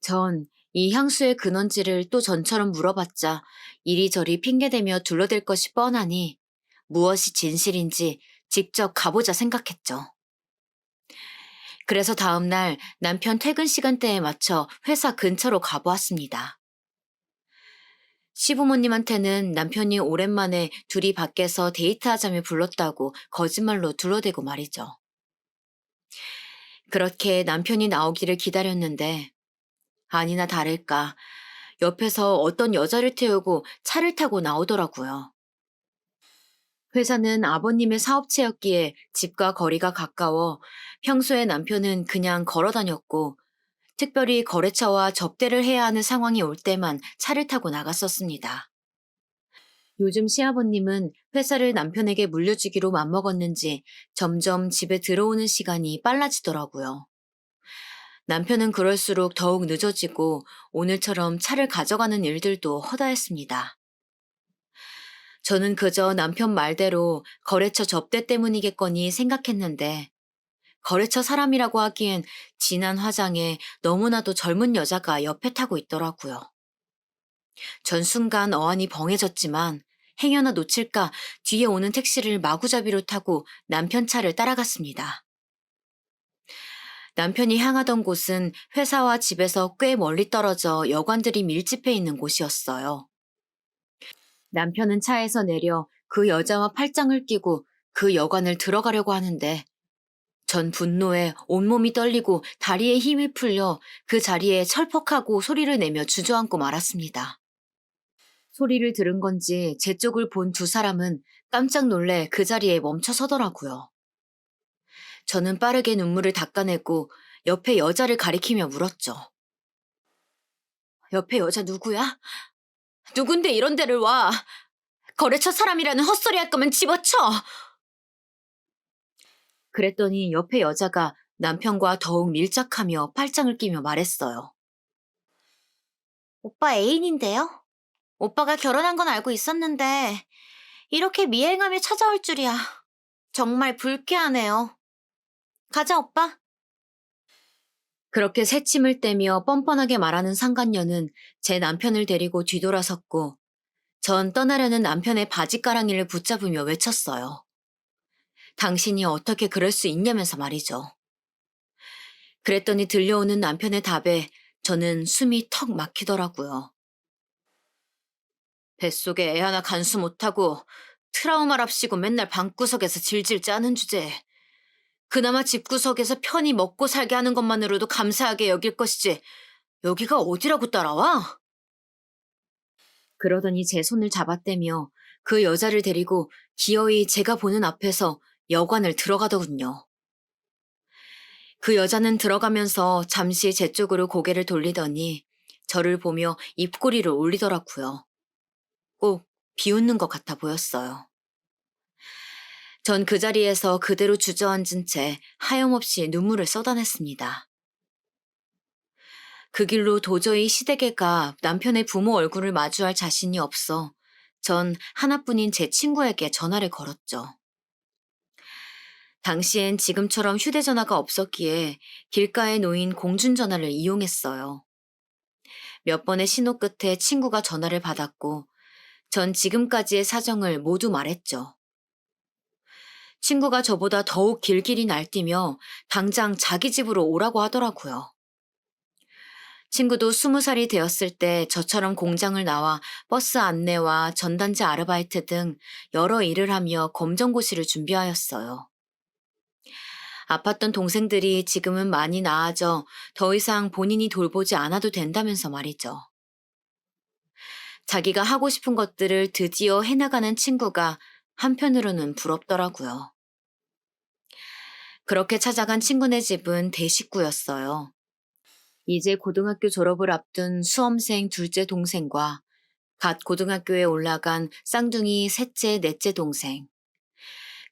전 이 향수의 근원지를 또 전처럼 물어봤자 이리저리 핑계대며 둘러댈 것이 뻔하니 무엇이 진실인지 직접 가보자 생각했죠. 그래서 다음날 남편 퇴근 시간대에 맞춰 회사 근처로 가보았습니다. 시부모님한테는 남편이 오랜만에 둘이 밖에서 데이트하자며 불렀다고 거짓말로 둘러대고 말이죠. 그렇게 남편이 나오기를 기다렸는데 아니나 다를까 옆에서 어떤 여자를 태우고 차를 타고 나오더라고요. 회사는 아버님의 사업체였기에 집과 거리가 가까워 평소에 남편은 그냥 걸어 다녔고 특별히 거래처와 접대를 해야 하는 상황이 올 때만 차를 타고 나갔었습니다. 요즘 시아버님은 회사를 남편에게 물려주기로 맘먹었는지 점점 집에 들어오는 시간이 빨라지더라고요. 남편은 그럴수록 더욱 늦어지고 오늘처럼 차를 가져가는 일들도 허다했습니다. 저는 그저 남편 말대로 거래처 접대 때문이겠거니 생각했는데 거래처 사람이라고 하기엔 진한 화장에 너무나도 젊은 여자가 옆에 타고 있더라고요. 전 순간 어안이 벙해졌지만 행여나 놓칠까 뒤에 오는 택시를 마구잡이로 타고 남편 차를 따라갔습니다. 남편이 향하던 곳은 회사와 집에서 꽤 멀리 떨어져 여관들이 밀집해 있는 곳이었어요. 남편은 차에서 내려 그 여자와 팔짱을 끼고 그 여관을 들어가려고 하는데 전 분노에 온몸이 떨리고 다리에 힘이 풀려 그 자리에 철퍽하고 소리를 내며 주저앉고 말았습니다. 소리를 들은 건지 제 쪽을 본 두 사람은 깜짝 놀래 그 자리에 멈춰 서더라고요. 저는 빠르게 눈물을 닦아내고 옆에 여자를 가리키며 물었죠. 옆에 여자 누구야? 누군데 이런 데를 와? 거래처 사람이라는 헛소리 할 거면 집어쳐! 그랬더니 옆에 여자가 남편과 더욱 밀착하며 팔짱을 끼며 말했어요. 오빠 애인인데요? 오빠가 결혼한 건 알고 있었는데 이렇게 미행하며 찾아올 줄이야. 정말 불쾌하네요. 가자, 오빠. 그렇게 새침을 떼며 뻔뻔하게 말하는 상간녀는 제 남편을 데리고 뒤돌아섰고 전 떠나려는 남편의 바지가랑이를 붙잡으며 외쳤어요. 당신이 어떻게 그럴 수 있냐면서 말이죠. 그랬더니 들려오는 남편의 답에 저는 숨이 턱 막히더라고요. 뱃속에 애 하나 간수 못하고 트라우마랍시고 맨날 방구석에서 질질 짜는 주제에 그나마 집구석에서 편히 먹고 살게 하는 것만으로도 감사하게 여길 것이지 여기가 어디라고 따라와? 그러더니 제 손을 잡아떼며 그 여자를 데리고 기어이 제가 보는 앞에서 여관을 들어가더군요. 그 여자는 들어가면서 잠시 제 쪽으로 고개를 돌리더니 저를 보며 입꼬리를 올리더라고요. 꼭 비웃는 것 같아 보였어요. 전 그 자리에서 그대로 주저앉은 채 하염없이 눈물을 쏟아냈습니다. 그 길로 도저히 시댁애가 남편의 부모 얼굴을 마주할 자신이 없어 전 하나뿐인 제 친구에게 전화를 걸었죠. 당시엔 지금처럼 휴대전화가 없었기에 길가에 놓인 공중전화를 이용했어요. 몇 번의 신호 끝에 친구가 전화를 받았고 전 지금까지의 사정을 모두 말했죠. 친구가 저보다 더욱 길길이 날뛰며 당장 자기 집으로 오라고 하더라고요. 친구도 20살이 되었을 때 저처럼 공장을 나와 버스 안내와 전단지 아르바이트 등 여러 일을 하며 검정고시를 준비하였어요. 아팠던 동생들이 지금은 많이 나아져 더 이상 본인이 돌보지 않아도 된다면서 말이죠. 자기가 하고 싶은 것들을 드디어 해나가는 친구가 한편으로는 부럽더라고요. 그렇게 찾아간 친구네 집은 대식구였어요. 이제 고등학교 졸업을 앞둔 수험생 둘째 동생과 갓 고등학교에 올라간 쌍둥이 셋째, 넷째 동생,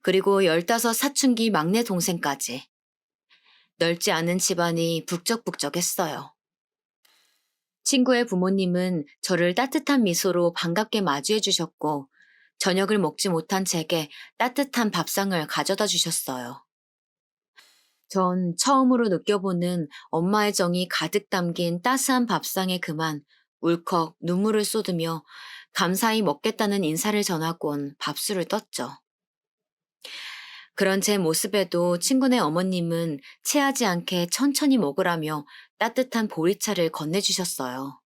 그리고 15 사춘기 막내 동생까지. 넓지 않은 집안이 북적북적했어요. 친구의 부모님은 저를 따뜻한 미소로 반갑게 맞이해 주셨고, 저녁을 먹지 못한 제게 따뜻한 밥상을 가져다 주셨어요. 전 처음으로 느껴보는 엄마의 정이 가득 담긴 따스한 밥상에 그만 울컥 눈물을 쏟으며 감사히 먹겠다는 인사를 전하곤 밥술을 떴죠. 그런 제 모습에도 친구네 어머님은 체하지 않게 천천히 먹으라며 따뜻한 보리차를 건네주셨어요.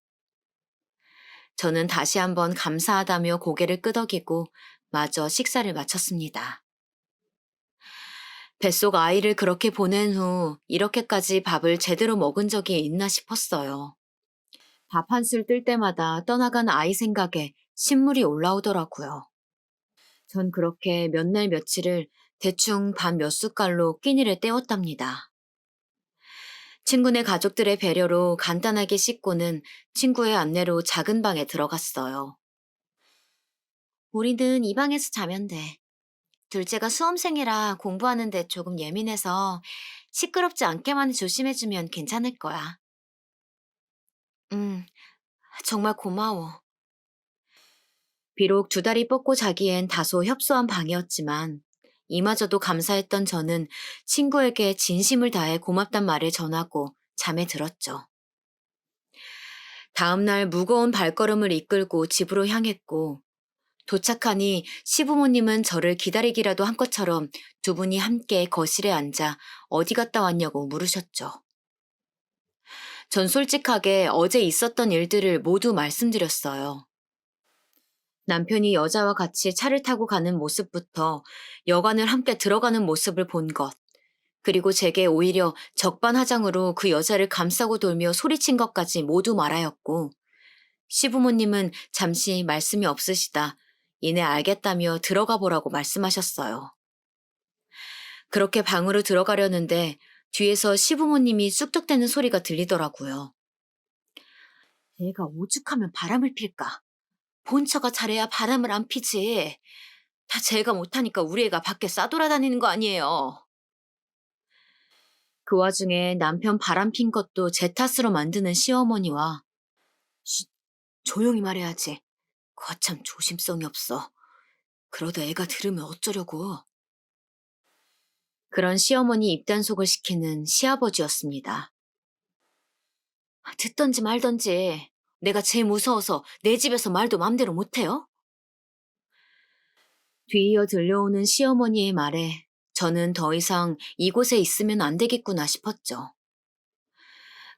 저는 다시 한번 감사하다며 고개를 끄덕이고 마저 식사를 마쳤습니다. 뱃속 아이를 그렇게 보낸 후 이렇게까지 밥을 제대로 먹은 적이 있나 싶었어요. 밥 한 술 뜰 때마다 떠나간 아이 생각에 신물이 올라오더라고요. 전 그렇게 몇 날 며칠을 대충 밥 몇 숟갈로 끼니를 때웠답니다. 친구네 가족들의 배려로 간단하게 씻고는 친구의 안내로 작은 방에 들어갔어요. 우리는 이 방에서 자면 돼. 둘째가 수험생이라 공부하는데 조금 예민해서 시끄럽지 않게만 조심해주면 괜찮을 거야. 응, 정말 고마워. 비록 두 다리 뻗고 자기엔 다소 협소한 방이었지만 이마저도 감사했던 저는 친구에게 진심을 다해 고맙단 말을 전하고 잠에 들었죠. 다음날 무거운 발걸음을 이끌고 집으로 향했고 도착하니 시부모님은 저를 기다리기라도 한 것처럼 두 분이 함께 거실에 앉아 어디 갔다 왔냐고 물으셨죠. 전 솔직하게 어제 있었던 일들을 모두 말씀드렸어요. 남편이 여자와 같이 차를 타고 가는 모습부터 여관을 함께 들어가는 모습을 본 것, 그리고 제게 오히려 적반하장으로 그 여자를 감싸고 돌며 소리친 것까지 모두 말하였고, 시부모님은 잠시 말씀이 없으시다 이내 알겠다며 들어가 보라고 말씀하셨어요. 그렇게 방으로 들어가려는데 뒤에서 시부모님이 쑥덕대는 소리가 들리더라고요. 얘가 오죽하면 바람을 필까? 본처가 잘해야 바람을 안 피지. 다 제가 못하니까 우리 애가 밖에 싸돌아다니는 거 아니에요. 그 와중에 남편 바람 핀 것도 제 탓으로 만드는 시어머니와 쉿, 조용히 말해야지. 거참 조심성이 없어. 그러다 애가 들으면 어쩌려고. 그런 시어머니 입단속을 시키는 시아버지였습니다. 듣던지 말던지 내가 제일 무서워서 내 집에서 말도 맘대로 못해요? 뒤이어 들려오는 시어머니의 말에 저는 더 이상 이곳에 있으면 안 되겠구나 싶었죠.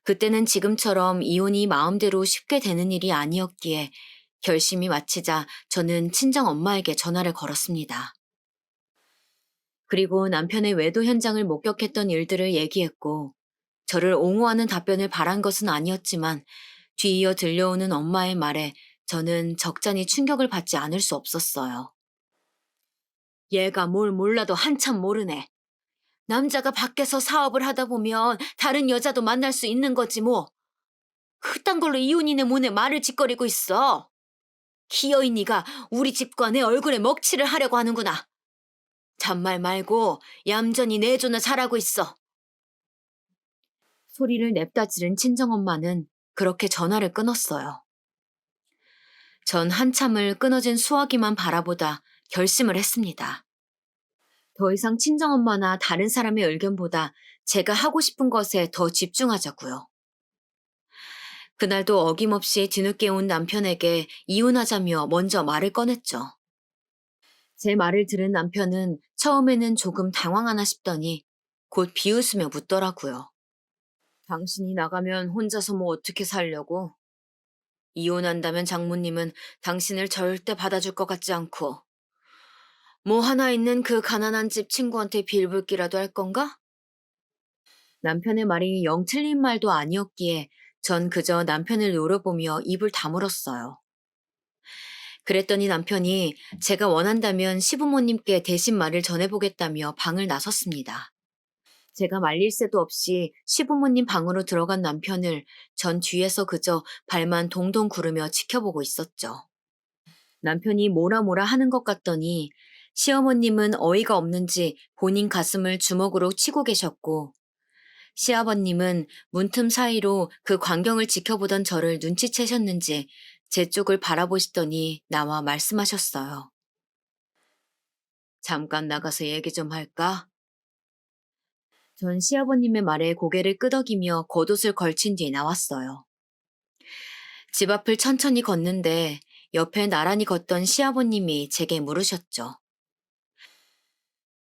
그때는 지금처럼 이혼이 마음대로 쉽게 되는 일이 아니었기에 결심이 마치자 저는 친정 엄마에게 전화를 걸었습니다. 그리고 남편의 외도 현장을 목격했던 일들을 얘기했고 저를 옹호하는 답변을 바란 것은 아니었지만 뒤이어 들려오는 엄마의 말에 저는 적잖이 충격을 받지 않을 수 없었어요. 얘가 뭘 몰라도 한참 모르네. 남자가 밖에서 사업을 하다 보면 다른 여자도 만날 수 있는 거지 뭐. 그딴 걸로 이혼이네 뭐네 말을 짓거리고 있어. 기어이 네가 우리 집과 내 얼굴에 먹칠을 하려고 하는구나. 잔말 말고 얌전히 내조나 잘하고 있어. 소리를 냅다 지른 친정엄마는 그렇게 전화를 끊었어요. 전 한참을 끊어진 수화기만 바라보다 결심을 했습니다. 더 이상 친정엄마나 다른 사람의 의견보다 제가 하고 싶은 것에 더 집중하자고요. 그날도 어김없이 뒤늦게 온 남편에게 이혼하자며 먼저 말을 꺼냈죠. 제 말을 들은 남편은 처음에는 조금 당황하나 싶더니 곧 비웃으며 묻더라고요. 당신이 나가면 혼자서 뭐 어떻게 살려고? 이혼한다면 장모님은 당신을 절대 받아줄 것 같지 않고 뭐 하나 있는 그 가난한 집 친구한테 빌불기라도 할 건가? 남편의 말이 영 틀린 말도 아니었기에 전 그저 남편을 노려보며 입을 다물었어요. 그랬더니 남편이 제가 원한다면 시부모님께 대신 말을 전해보겠다며 방을 나섰습니다. 제가 말릴 새도 없이 시부모님 방으로 들어간 남편을 전 뒤에서 그저 발만 동동 구르며 지켜보고 있었죠. 남편이 뭐라 뭐라 하는 것 같더니 시어머님은 어이가 없는지 본인 가슴을 주먹으로 치고 계셨고, 시아버님은 문틈 사이로 그 광경을 지켜보던 저를 눈치채셨는지 제 쪽을 바라보시더니 나와 말씀하셨어요. 잠깐 나가서 얘기 좀 할까? 전 시아버님의 말에 고개를 끄덕이며 겉옷을 걸친 뒤 나왔어요. 집 앞을 천천히 걷는데 옆에 나란히 걷던 시아버님이 제게 물으셨죠.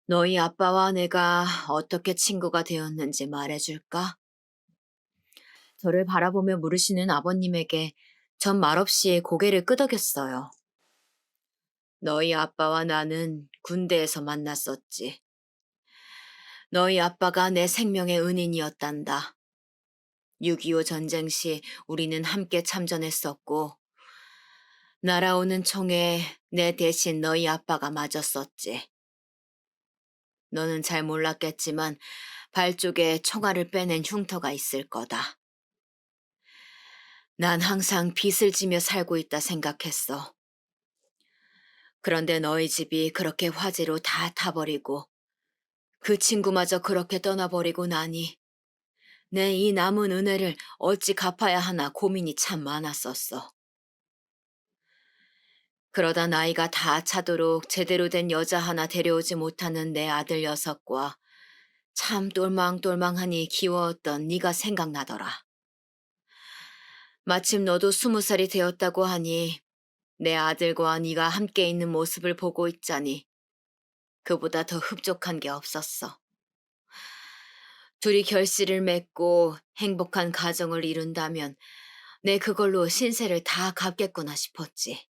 너희 아빠와 내가 어떻게 친구가 되었는지 말해줄까? 저를 바라보며 물으시는 아버님에게 전 말없이 고개를 끄덕였어요. 너희 아빠와 나는 군대에서 만났었지. 너희 아빠가 내 생명의 은인이었단다. 6.25 전쟁 시 우리는 함께 참전했었고, 날아오는 총에 내 대신 너희 아빠가 맞았었지. 너는 잘 몰랐겠지만 발 쪽에 총알을 빼낸 흉터가 있을 거다. 난 항상 빚을 지며 살고 있다 생각했어. 그런데 너희 집이 그렇게 화재로 다 타버리고 그 친구마저 그렇게 떠나버리고 나니 내 이 남은 은혜를 어찌 갚아야 하나 고민이 참 많았었어. 그러다 나이가 다 차도록 제대로 된 여자 하나 데려오지 못하는 내 아들 녀석과 참 똘망똘망하니 귀여웠던 네가 생각나더라. 마침 너도 20살이 되었다고 하니 내 아들과 네가 함께 있는 모습을 보고 있자니 그보다 더 흡족한 게 없었어. 둘이 결실을 맺고 행복한 가정을 이룬다면 내 그걸로 신세를 다 갚겠구나 싶었지.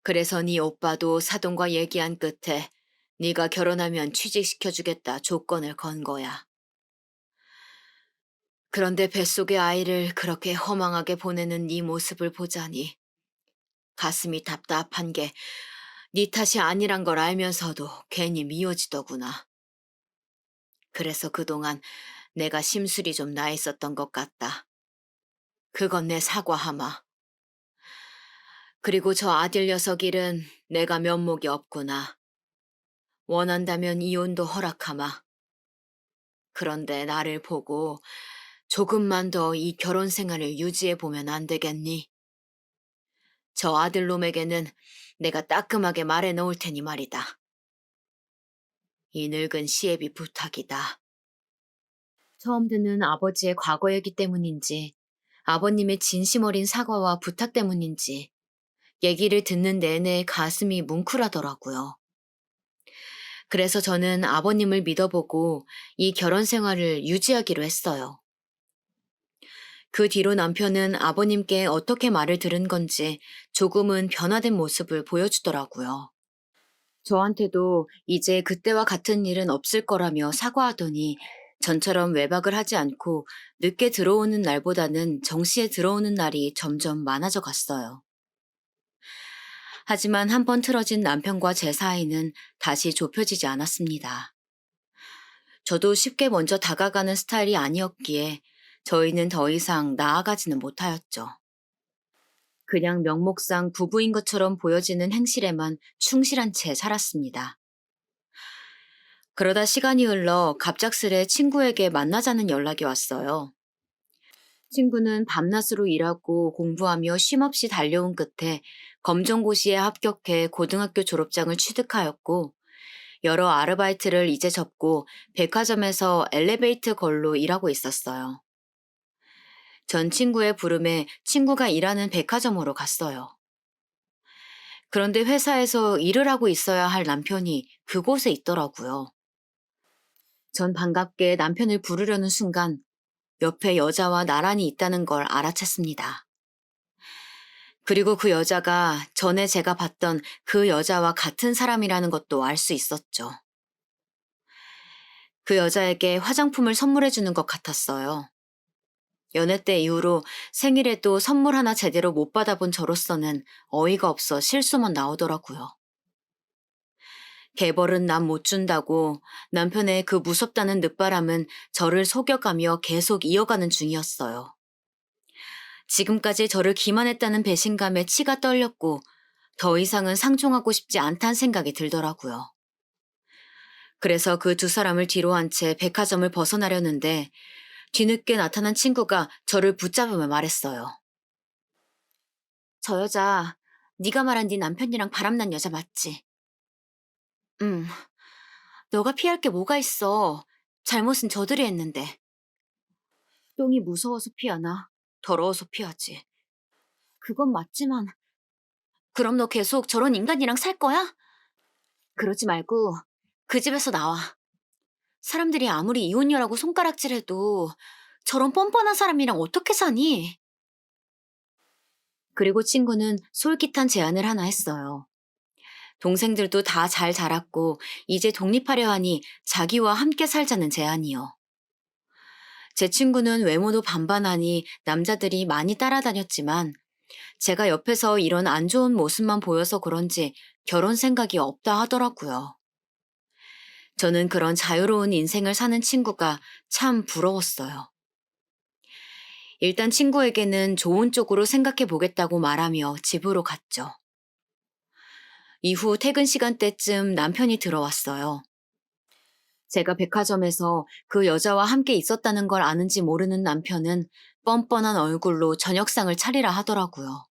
그래서 네 오빠도 사돈과 얘기한 끝에 네가 결혼하면 취직시켜주겠다 조건을 건 거야. 그런데 뱃속의 아이를 그렇게 허망하게 보내는 네 모습을 보자니 가슴이 답답한 게 네 탓이 아니란 걸 알면서도 괜히 미워지더구나. 그래서 그동안 내가 심술이 좀 나 있었던 것 같다. 그건 내 사과하마. 그리고 저 아들 녀석 일은 내가 면목이 없구나. 원한다면 이혼도 허락하마. 그런데 나를 보고 조금만 더 이 결혼 생활을 유지해 보면 안 되겠니? 저 아들놈에게는 내가 따끔하게 말해 놓을 테니 말이다. 이 늙은 시애비 부탁이다. 처음 듣는 아버지의 과거 얘기 때문인지 아버님의 진심 어린 사과와 부탁 때문인지 얘기를 듣는 내내 가슴이 뭉클하더라고요. 그래서 저는 아버님을 믿어보고 이 결혼 생활을 유지하기로 했어요. 그 뒤로 남편은 아버님께 어떻게 말을 들은 건지 조금은 변화된 모습을 보여주더라고요. 저한테도 이제 그때와 같은 일은 없을 거라며 사과하더니 전처럼 외박을 하지 않고 늦게 들어오는 날보다는 정시에 들어오는 날이 점점 많아져 갔어요. 하지만 한 번 틀어진 남편과 제 사이는 다시 좁혀지지 않았습니다. 저도 쉽게 먼저 다가가는 스타일이 아니었기에 저희는 더 이상 나아가지는 못하였죠. 그냥 명목상 부부인 것처럼 보여지는 행실에만 충실한 채 살았습니다. 그러다 시간이 흘러 갑작스레 친구에게 만나자는 연락이 왔어요. 친구는 밤낮으로 일하고 공부하며 쉼없이 달려온 끝에 검정고시에 합격해 고등학교 졸업장을 취득하였고 여러 아르바이트를 이제 접고 백화점에서 엘리베이터 걸로 일하고 있었어요. 전 친구의 부름에 친구가 일하는 백화점으로 갔어요. 그런데 회사에서 일을 하고 있어야 할 남편이 그곳에 있더라고요. 전 반갑게 남편을 부르려는 순간 옆에 여자와 나란히 있다는 걸 알아챘습니다. 그리고 그 여자가 전에 제가 봤던 그 여자와 같은 사람이라는 것도 알 수 있었죠. 그 여자에게 화장품을 선물해주는 것 같았어요. 연애 때 이후로 생일에도 선물 하나 제대로 못 받아본 저로서는 어이가 없어 실수만 나오더라고요. 개벌은 남 못 준다고 남편의 그 무섭다는 늦바람은 저를 속여가며 계속 이어가는 중이었어요. 지금까지 저를 기만했다는 배신감에 치가 떨렸고 더 이상은 상종하고 싶지 않다는 생각이 들더라고요. 그래서 그 두 사람을 뒤로 한 채 백화점을 벗어나려는데 뒤늦게 나타난 친구가 저를 붙잡으며 말했어요. 저 여자 네가 말한 네 남편이랑 바람난 여자 맞지? 응. 너가 피할 게 뭐가 있어. 잘못은 저들이 했는데. 똥이 무서워서 피하나? 더러워서 피하지. 그건 맞지만 그럼 너 계속 저런 인간이랑 살 거야? 그러지 말고 그 집에서 나와. 사람들이 아무리 이혼녀라고 손가락질해도 저런 뻔뻔한 사람이랑 어떻게 사니? 그리고 친구는 솔깃한 제안을 하나 했어요. 동생들도 다 잘 자랐고 이제 독립하려 하니 자기와 함께 살자는 제안이요. 제 친구는 외모도 반반하니 남자들이 많이 따라다녔지만 제가 옆에서 이런 안 좋은 모습만 보여서 그런지 결혼 생각이 없다 하더라고요. 저는 그런 자유로운 인생을 사는 친구가 참 부러웠어요. 일단 친구에게는 좋은 쪽으로 생각해 보겠다고 말하며 집으로 갔죠. 이후 퇴근 시간대쯤 남편이 들어왔어요. 제가 백화점에서 그 여자와 함께 있었다는 걸 아는지 모르는 남편은 뻔뻔한 얼굴로 저녁상을 차리라 하더라고요.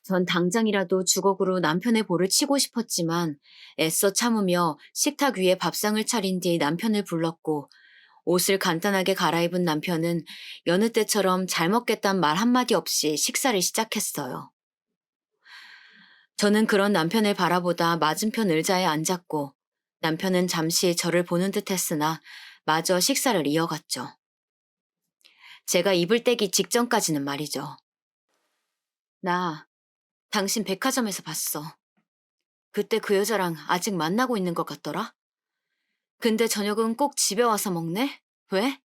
전 당장이라도 주걱으로 남편의 볼을 치고 싶었지만 애써 참으며 식탁 위에 밥상을 차린 뒤 남편을 불렀고 옷을 간단하게 갈아입은 남편은 여느 때처럼 잘 먹겠단 말 한마디 없이 식사를 시작했어요. 저는 그런 남편을 바라보다 맞은편 의자에 앉았고 남편은 잠시 저를 보는 듯 했으나 마저 식사를 이어갔죠. 제가 입을 떼기 직전까지는 말이죠. 나 당신 백화점에서 봤어. 그때 그 여자랑 아직 만나고 있는 것 같더라? 근데 저녁은 꼭 집에 와서 먹네? 왜?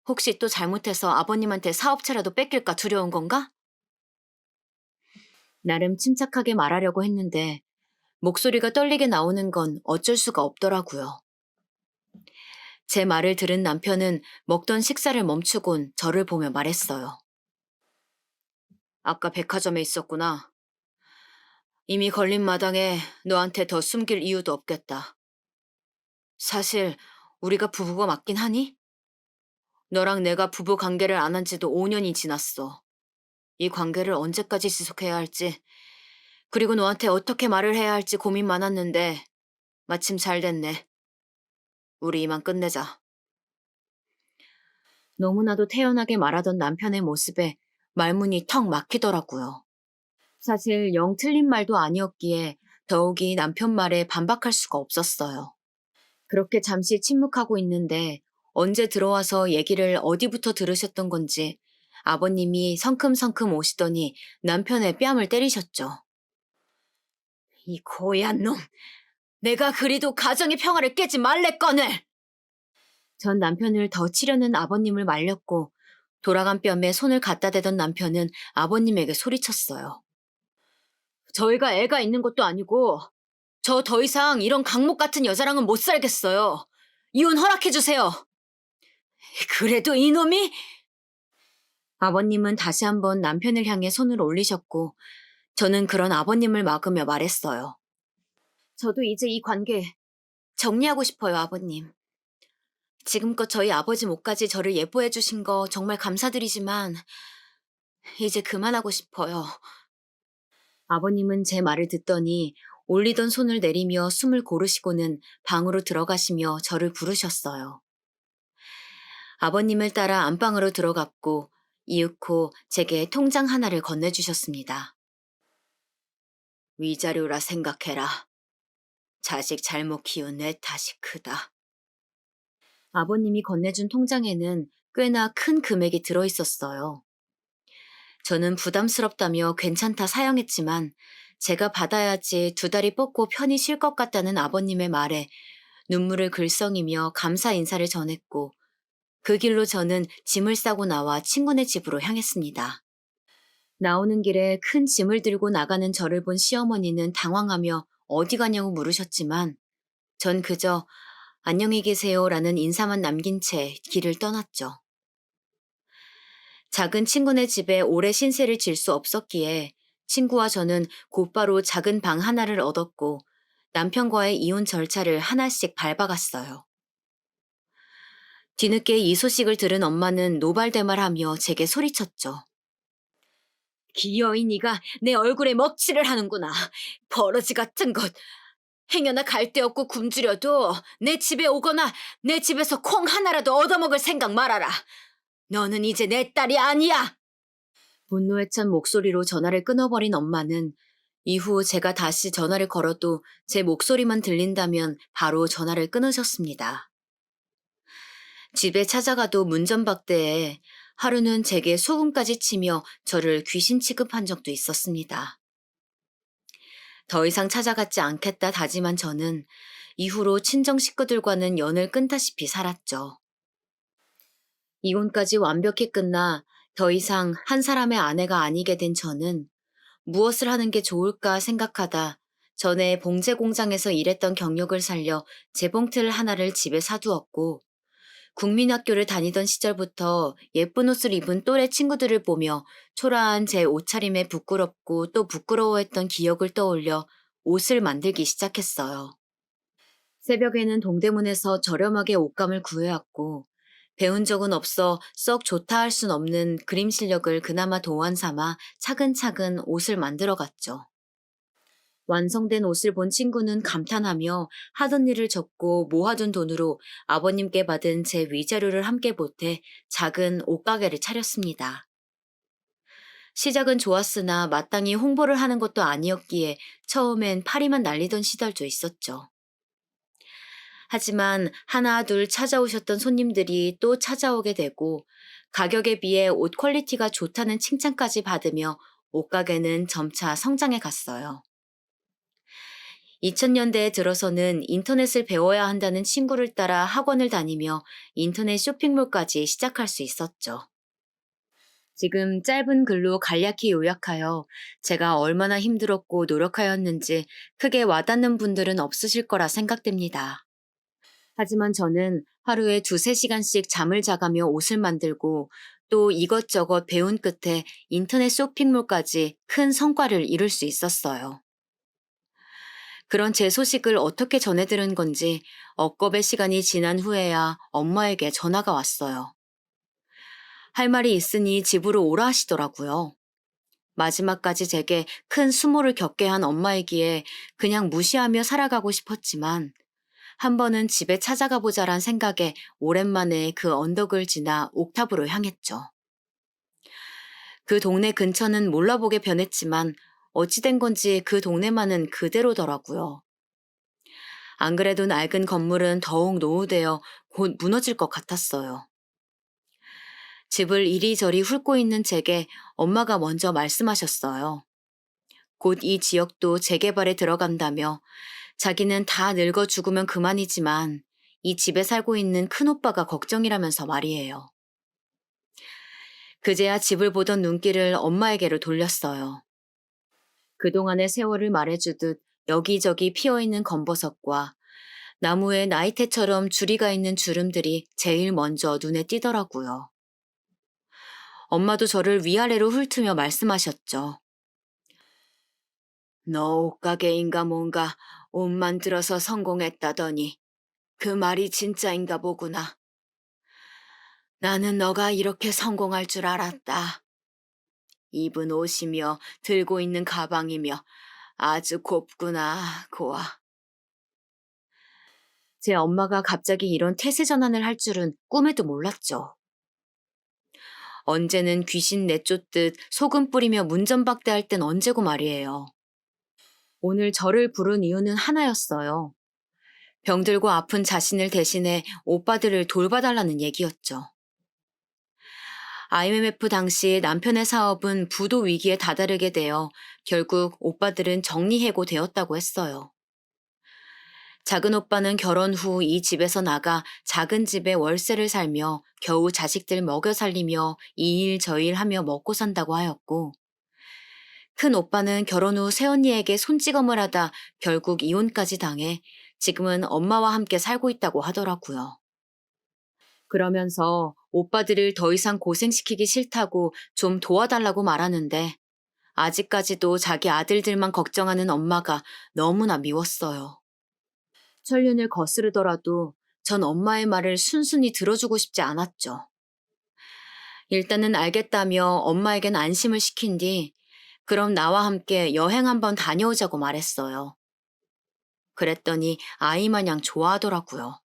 혹시 또 잘못해서 아버님한테 사업체라도 뺏길까 두려운 건가? 나름 침착하게 말하려고 했는데 목소리가 떨리게 나오는 건 어쩔 수가 없더라고요. 제 말을 들은 남편은 먹던 식사를 멈추곤 저를 보며 말했어요. 아까 백화점에 있었구나. 이미 걸린 마당에 너한테 더 숨길 이유도 없겠다. 사실 우리가 부부가 맞긴 하니? 너랑 내가 부부 관계를 안 한 지도 5년이 지났어. 이 관계를 언제까지 지속해야 할지, 그리고 너한테 어떻게 말을 해야 할지 고민 많았는데 마침 잘 됐네. 우리 이만 끝내자. 너무나도 태연하게 말하던 남편의 모습에 말문이 턱 막히더라고요. 사실 영 틀린 말도 아니었기에 더욱이 남편 말에 반박할 수가 없었어요. 그렇게 잠시 침묵하고 있는데 언제 들어와서 얘기를 어디부터 들으셨던 건지 아버님이 성큼성큼 오시더니 남편의 뺨을 때리셨죠. 이 고얀 놈! 내가 그리도 가정의 평화를 깨지 말랬거늘! 전 남편을 더 치려는 아버님을 말렸고 돌아간 뺨에 손을 갖다 대던 남편은 아버님에게 소리쳤어요. 저희가 애가 있는 것도 아니고 저 더 이상 이런 강목 같은 여자랑은 못 살겠어요. 이혼 허락해주세요. 그래도 이놈이? 아버님은 다시 한번 남편을 향해 손을 올리셨고 저는 그런 아버님을 막으며 말했어요. 저도 이제 이 관계 정리하고 싶어요, 아버님. 지금껏 저희 아버지 몫까지 저를 예뻐해 주신 거 정말 감사드리지만 이제 그만하고 싶어요. 아버님은 제 말을 듣더니 올리던 손을 내리며 숨을 고르시고는 방으로 들어가시며 저를 부르셨어요. 아버님을 따라 안방으로 들어갔고 이윽고 제게 통장 하나를 건네주셨습니다. 위자료라 생각해라. 자식 잘못 키운 내 탓이 크다. 아버님이 건네준 통장에는 꽤나 큰 금액이 들어있었어요. 저는 부담스럽다며 괜찮다 사양했지만 제가 받아야지 두 다리 뻗고 편히 쉴 것 같다는 아버님의 말에 눈물을 글썽이며 감사 인사를 전했고 그 길로 저는 짐을 싸고 나와 친구네 집으로 향했습니다. 나오는 길에 큰 짐을 들고 나가는 저를 본 시어머니는 당황하며 어디 가냐고 물으셨지만 전 그저 안녕히 계세요라는 인사만 남긴 채 길을 떠났죠. 작은 친구네 집에 오래 신세를 질 수 없었기에 친구와 저는 곧바로 작은 방 하나를 얻었고 남편과의 이혼 절차를 하나씩 밟아갔어요. 뒤늦게 이 소식을 들은 엄마는 노발대발하며 제게 소리쳤죠. 기어이 네가 내 얼굴에 먹칠을 하는구나. 버러지 같은 것. 행여나 갈 데 없고 굶주려도 내 집에 오거나 내 집에서 콩 하나라도 얻어먹을 생각 말아라. 너는 이제 내 딸이 아니야. 분노에 찬 목소리로 전화를 끊어버린 엄마는 이후 제가 다시 전화를 걸어도 제 목소리만 들린다면 바로 전화를 끊으셨습니다. 집에 찾아가도 문전박대에 하루는 제게 소금까지 치며 저를 귀신 취급한 적도 있었습니다. 더 이상 찾아가지 않겠다 다짐한 저는 이후로 친정 식구들과는 연을 끊다시피 살았죠. 이혼까지 완벽히 끝나 더 이상 한 사람의 아내가 아니게 된 저는 무엇을 하는 게 좋을까 생각하다 전에 봉제 공장에서 일했던 경력을 살려 재봉틀 하나를 집에 사두었고 국민학교를 다니던 시절부터 예쁜 옷을 입은 또래 친구들을 보며 초라한 제 옷차림에 부끄럽고 또 부끄러워했던 기억을 떠올려 옷을 만들기 시작했어요. 새벽에는 동대문에서 저렴하게 옷감을 구해왔고 배운 적은 없어 썩 좋다 할 순 없는 그림 실력을 그나마 도안 삼아 차근차근 옷을 만들어갔죠. 완성된 옷을 본 친구는 감탄하며 하던 일을 접고 모아둔 돈으로 아버님께 받은 제 위자료를 함께 보태 작은 옷가게를 차렸습니다. 시작은 좋았으나 마땅히 홍보를 하는 것도 아니었기에 처음엔 파리만 날리던 시절도 있었죠. 하지만 하나 둘 찾아오셨던 손님들이 또 찾아오게 되고 가격에 비해 옷 퀄리티가 좋다는 칭찬까지 받으며 옷가게는 점차 성장해 갔어요. 2000년대에 들어서는 인터넷을 배워야 한다는 친구를 따라 학원을 다니며 인터넷 쇼핑몰까지 시작할 수 있었죠. 지금 짧은 글로 간략히 요약하여 제가 얼마나 힘들었고 노력하였는지 크게 와닿는 분들은 없으실 거라 생각됩니다. 하지만 저는 하루에 2~3시간씩 잠을 자가며 옷을 만들고 또 이것저것 배운 끝에 인터넷 쇼핑몰까지 큰 성과를 이룰 수 있었어요. 그런 제 소식을 어떻게 전해 들은 건지 억겁의 시간이 지난 후에야 엄마에게 전화가 왔어요. 할 말이 있으니 집으로 오라 하시더라고요. 마지막까지 제게 큰 수모를 겪게 한 엄마이기에 그냥 무시하며 살아가고 싶었지만 한 번은 집에 찾아가 보자란 생각에 오랜만에 그 언덕을 지나 옥탑으로 향했죠. 그 동네 근처는 몰라보게 변했지만 어찌된 건지 그 동네만은 그대로더라고요. 안 그래도 낡은 건물은 더욱 노후되어 곧 무너질 것 같았어요. 집을 이리저리 훑고 있는 제게 엄마가 먼저 말씀하셨어요. 곧 이 지역도 재개발에 들어간다며 자기는 다 늙어 죽으면 그만이지만 이 집에 살고 있는 큰오빠가 걱정이라면서 말이에요. 그제야 집을 보던 눈길을 엄마에게로 돌렸어요. 그동안의 세월을 말해주듯 여기저기 피어있는 검버섯과 나무에 나이테처럼 줄이가 있는 주름들이 제일 먼저 눈에 띄더라고요. 엄마도 저를 위아래로 훑으며 말씀하셨죠. 너 옷가게인가 뭔가 옷 만들어서 성공했다더니 그 말이 진짜인가 보구나. 나는 너가 이렇게 성공할 줄 알았다. 입은 옷이며 들고 있는 가방이며 아주 곱구나, 고와. 제 엄마가 갑자기 이런 태세 전환을 할 줄은 꿈에도 몰랐죠. 언제는 귀신 내쫓듯 소금 뿌리며 문전박대할 땐 언제고 말이에요. 오늘 저를 부른 이유는 하나였어요. 병들고 아픈 자신을 대신해 오빠들을 돌봐달라는 얘기였죠. IMF 당시 남편의 사업은 부도 위기에 다다르게 되어 결국 오빠들은 정리해고되었다고 했어요. 작은 오빠는 결혼 후 이 집에서 나가 작은 집에 월세를 살며 겨우 자식들 먹여 살리며 이 일 저 일 하며 먹고 산다고 하였고, 큰 오빠는 결혼 후 새언니에게 손찌검을 하다 결국 이혼까지 당해 지금은 엄마와 함께 살고 있다고 하더라고요. 그러면서 오빠들을 더 이상 고생시키기 싫다고 좀 도와달라고 말하는데, 아직까지도 자기 아들들만 걱정하는 엄마가 너무나 미웠어요. 천륜을 거스르더라도 전 엄마의 말을 순순히 들어주고 싶지 않았죠. 일단은 알겠다며 엄마에겐 안심을 시킨 뒤, 그럼 나와 함께 여행 한번 다녀오자고 말했어요. 그랬더니 아이 마냥 좋아하더라고요.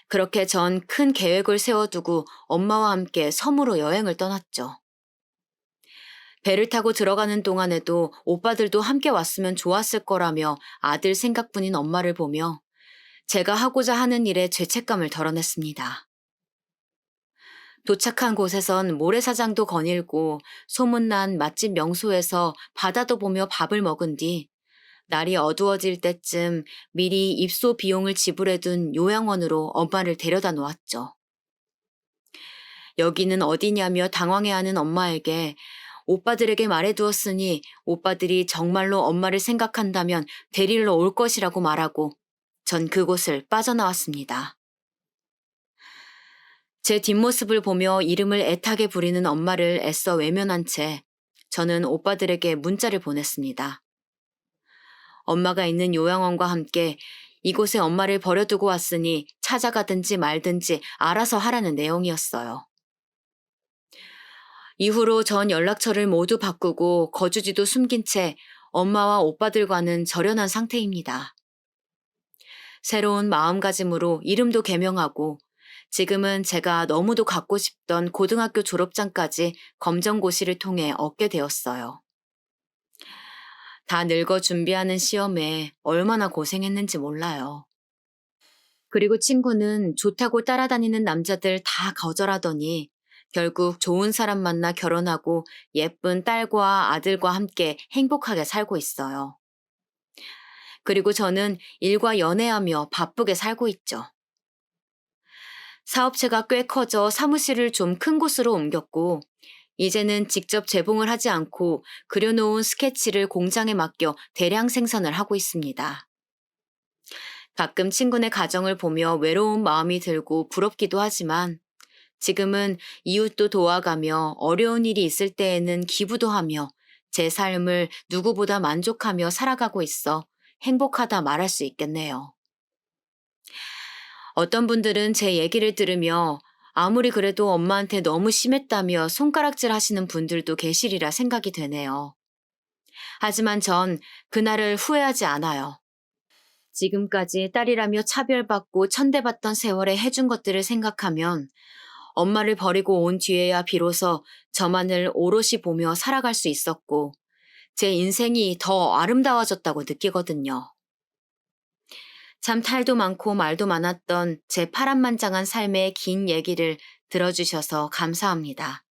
그렇게 전 큰 계획을 세워두고 엄마와 함께 섬으로 여행을 떠났죠. 배를 타고 들어가는 동안에도 오빠들도 함께 왔으면 좋았을 거라며 아들 생각뿐인 엄마를 보며 제가 하고자 하는 일에 죄책감을 덜어냈습니다. 도착한 곳에선 모래사장도 거닐고 소문난 맛집 명소에서 바다도 보며 밥을 먹은 뒤 날이 어두워질 때쯤 미리 입소 비용을 지불해둔 요양원으로 엄마를 데려다 놓았죠. 여기는 어디냐며 당황해하는 엄마에게 오빠들에게 말해두었으니 오빠들이 정말로 엄마를 생각한다면 데리러 올 것이라고 말하고 전 그곳을 빠져나왔습니다. 제 뒷모습을 보며 이름을 애타게 부리는 엄마를 애써 외면한 채 저는 오빠들에게 문자를 보냈습니다. 엄마가 있는 요양원과 함께 이곳에 엄마를 버려두고 왔으니 찾아가든지 말든지 알아서 하라는 내용이었어요. 이후로 전 연락처를 모두 바꾸고 거주지도 숨긴 채 엄마와 오빠들과는 절연한 상태입니다. 새로운 마음가짐으로 이름도 개명하고 지금은 제가 너무도 갖고 싶던 고등학교 졸업장까지 검정고시를 통해 얻게 되었어요. 다 늙어 준비하는 시험에 얼마나 고생했는지 몰라요. 그리고 친구는 좋다고 따라다니는 남자들 다 거절하더니 결국 좋은 사람 만나 결혼하고 예쁜 딸과 아들과 함께 행복하게 살고 있어요. 그리고 저는 일과 연애하며 바쁘게 살고 있죠. 사업체가 꽤 커져 사무실을 좀 큰 곳으로 옮겼고, 이제는 직접 재봉을 하지 않고 그려놓은 스케치를 공장에 맡겨 대량 생산을 하고 있습니다. 가끔 친구네 가정을 보며 외로운 마음이 들고 부럽기도 하지만 지금은 이웃도 도와가며 어려운 일이 있을 때에는 기부도 하며 제 삶을 누구보다 만족하며 살아가고 있어 행복하다 말할 수 있겠네요. 어떤 분들은 제 얘기를 들으며 아무리 그래도 엄마한테 너무 심했다며 손가락질 하시는 분들도 계시리라 생각이 되네요. 하지만 전 그날을 후회하지 않아요. 지금까지 딸이라며 차별받고 천대받던 세월에 해준 것들을 생각하면 엄마를 버리고 온 뒤에야 비로소 저만을 오롯이 보며 살아갈 수 있었고 제 인생이 더 아름다워졌다고 느끼거든요. 참 탈도 많고 말도 많았던 제 파란만장한 삶의 긴 얘기를 들어주셔서 감사합니다.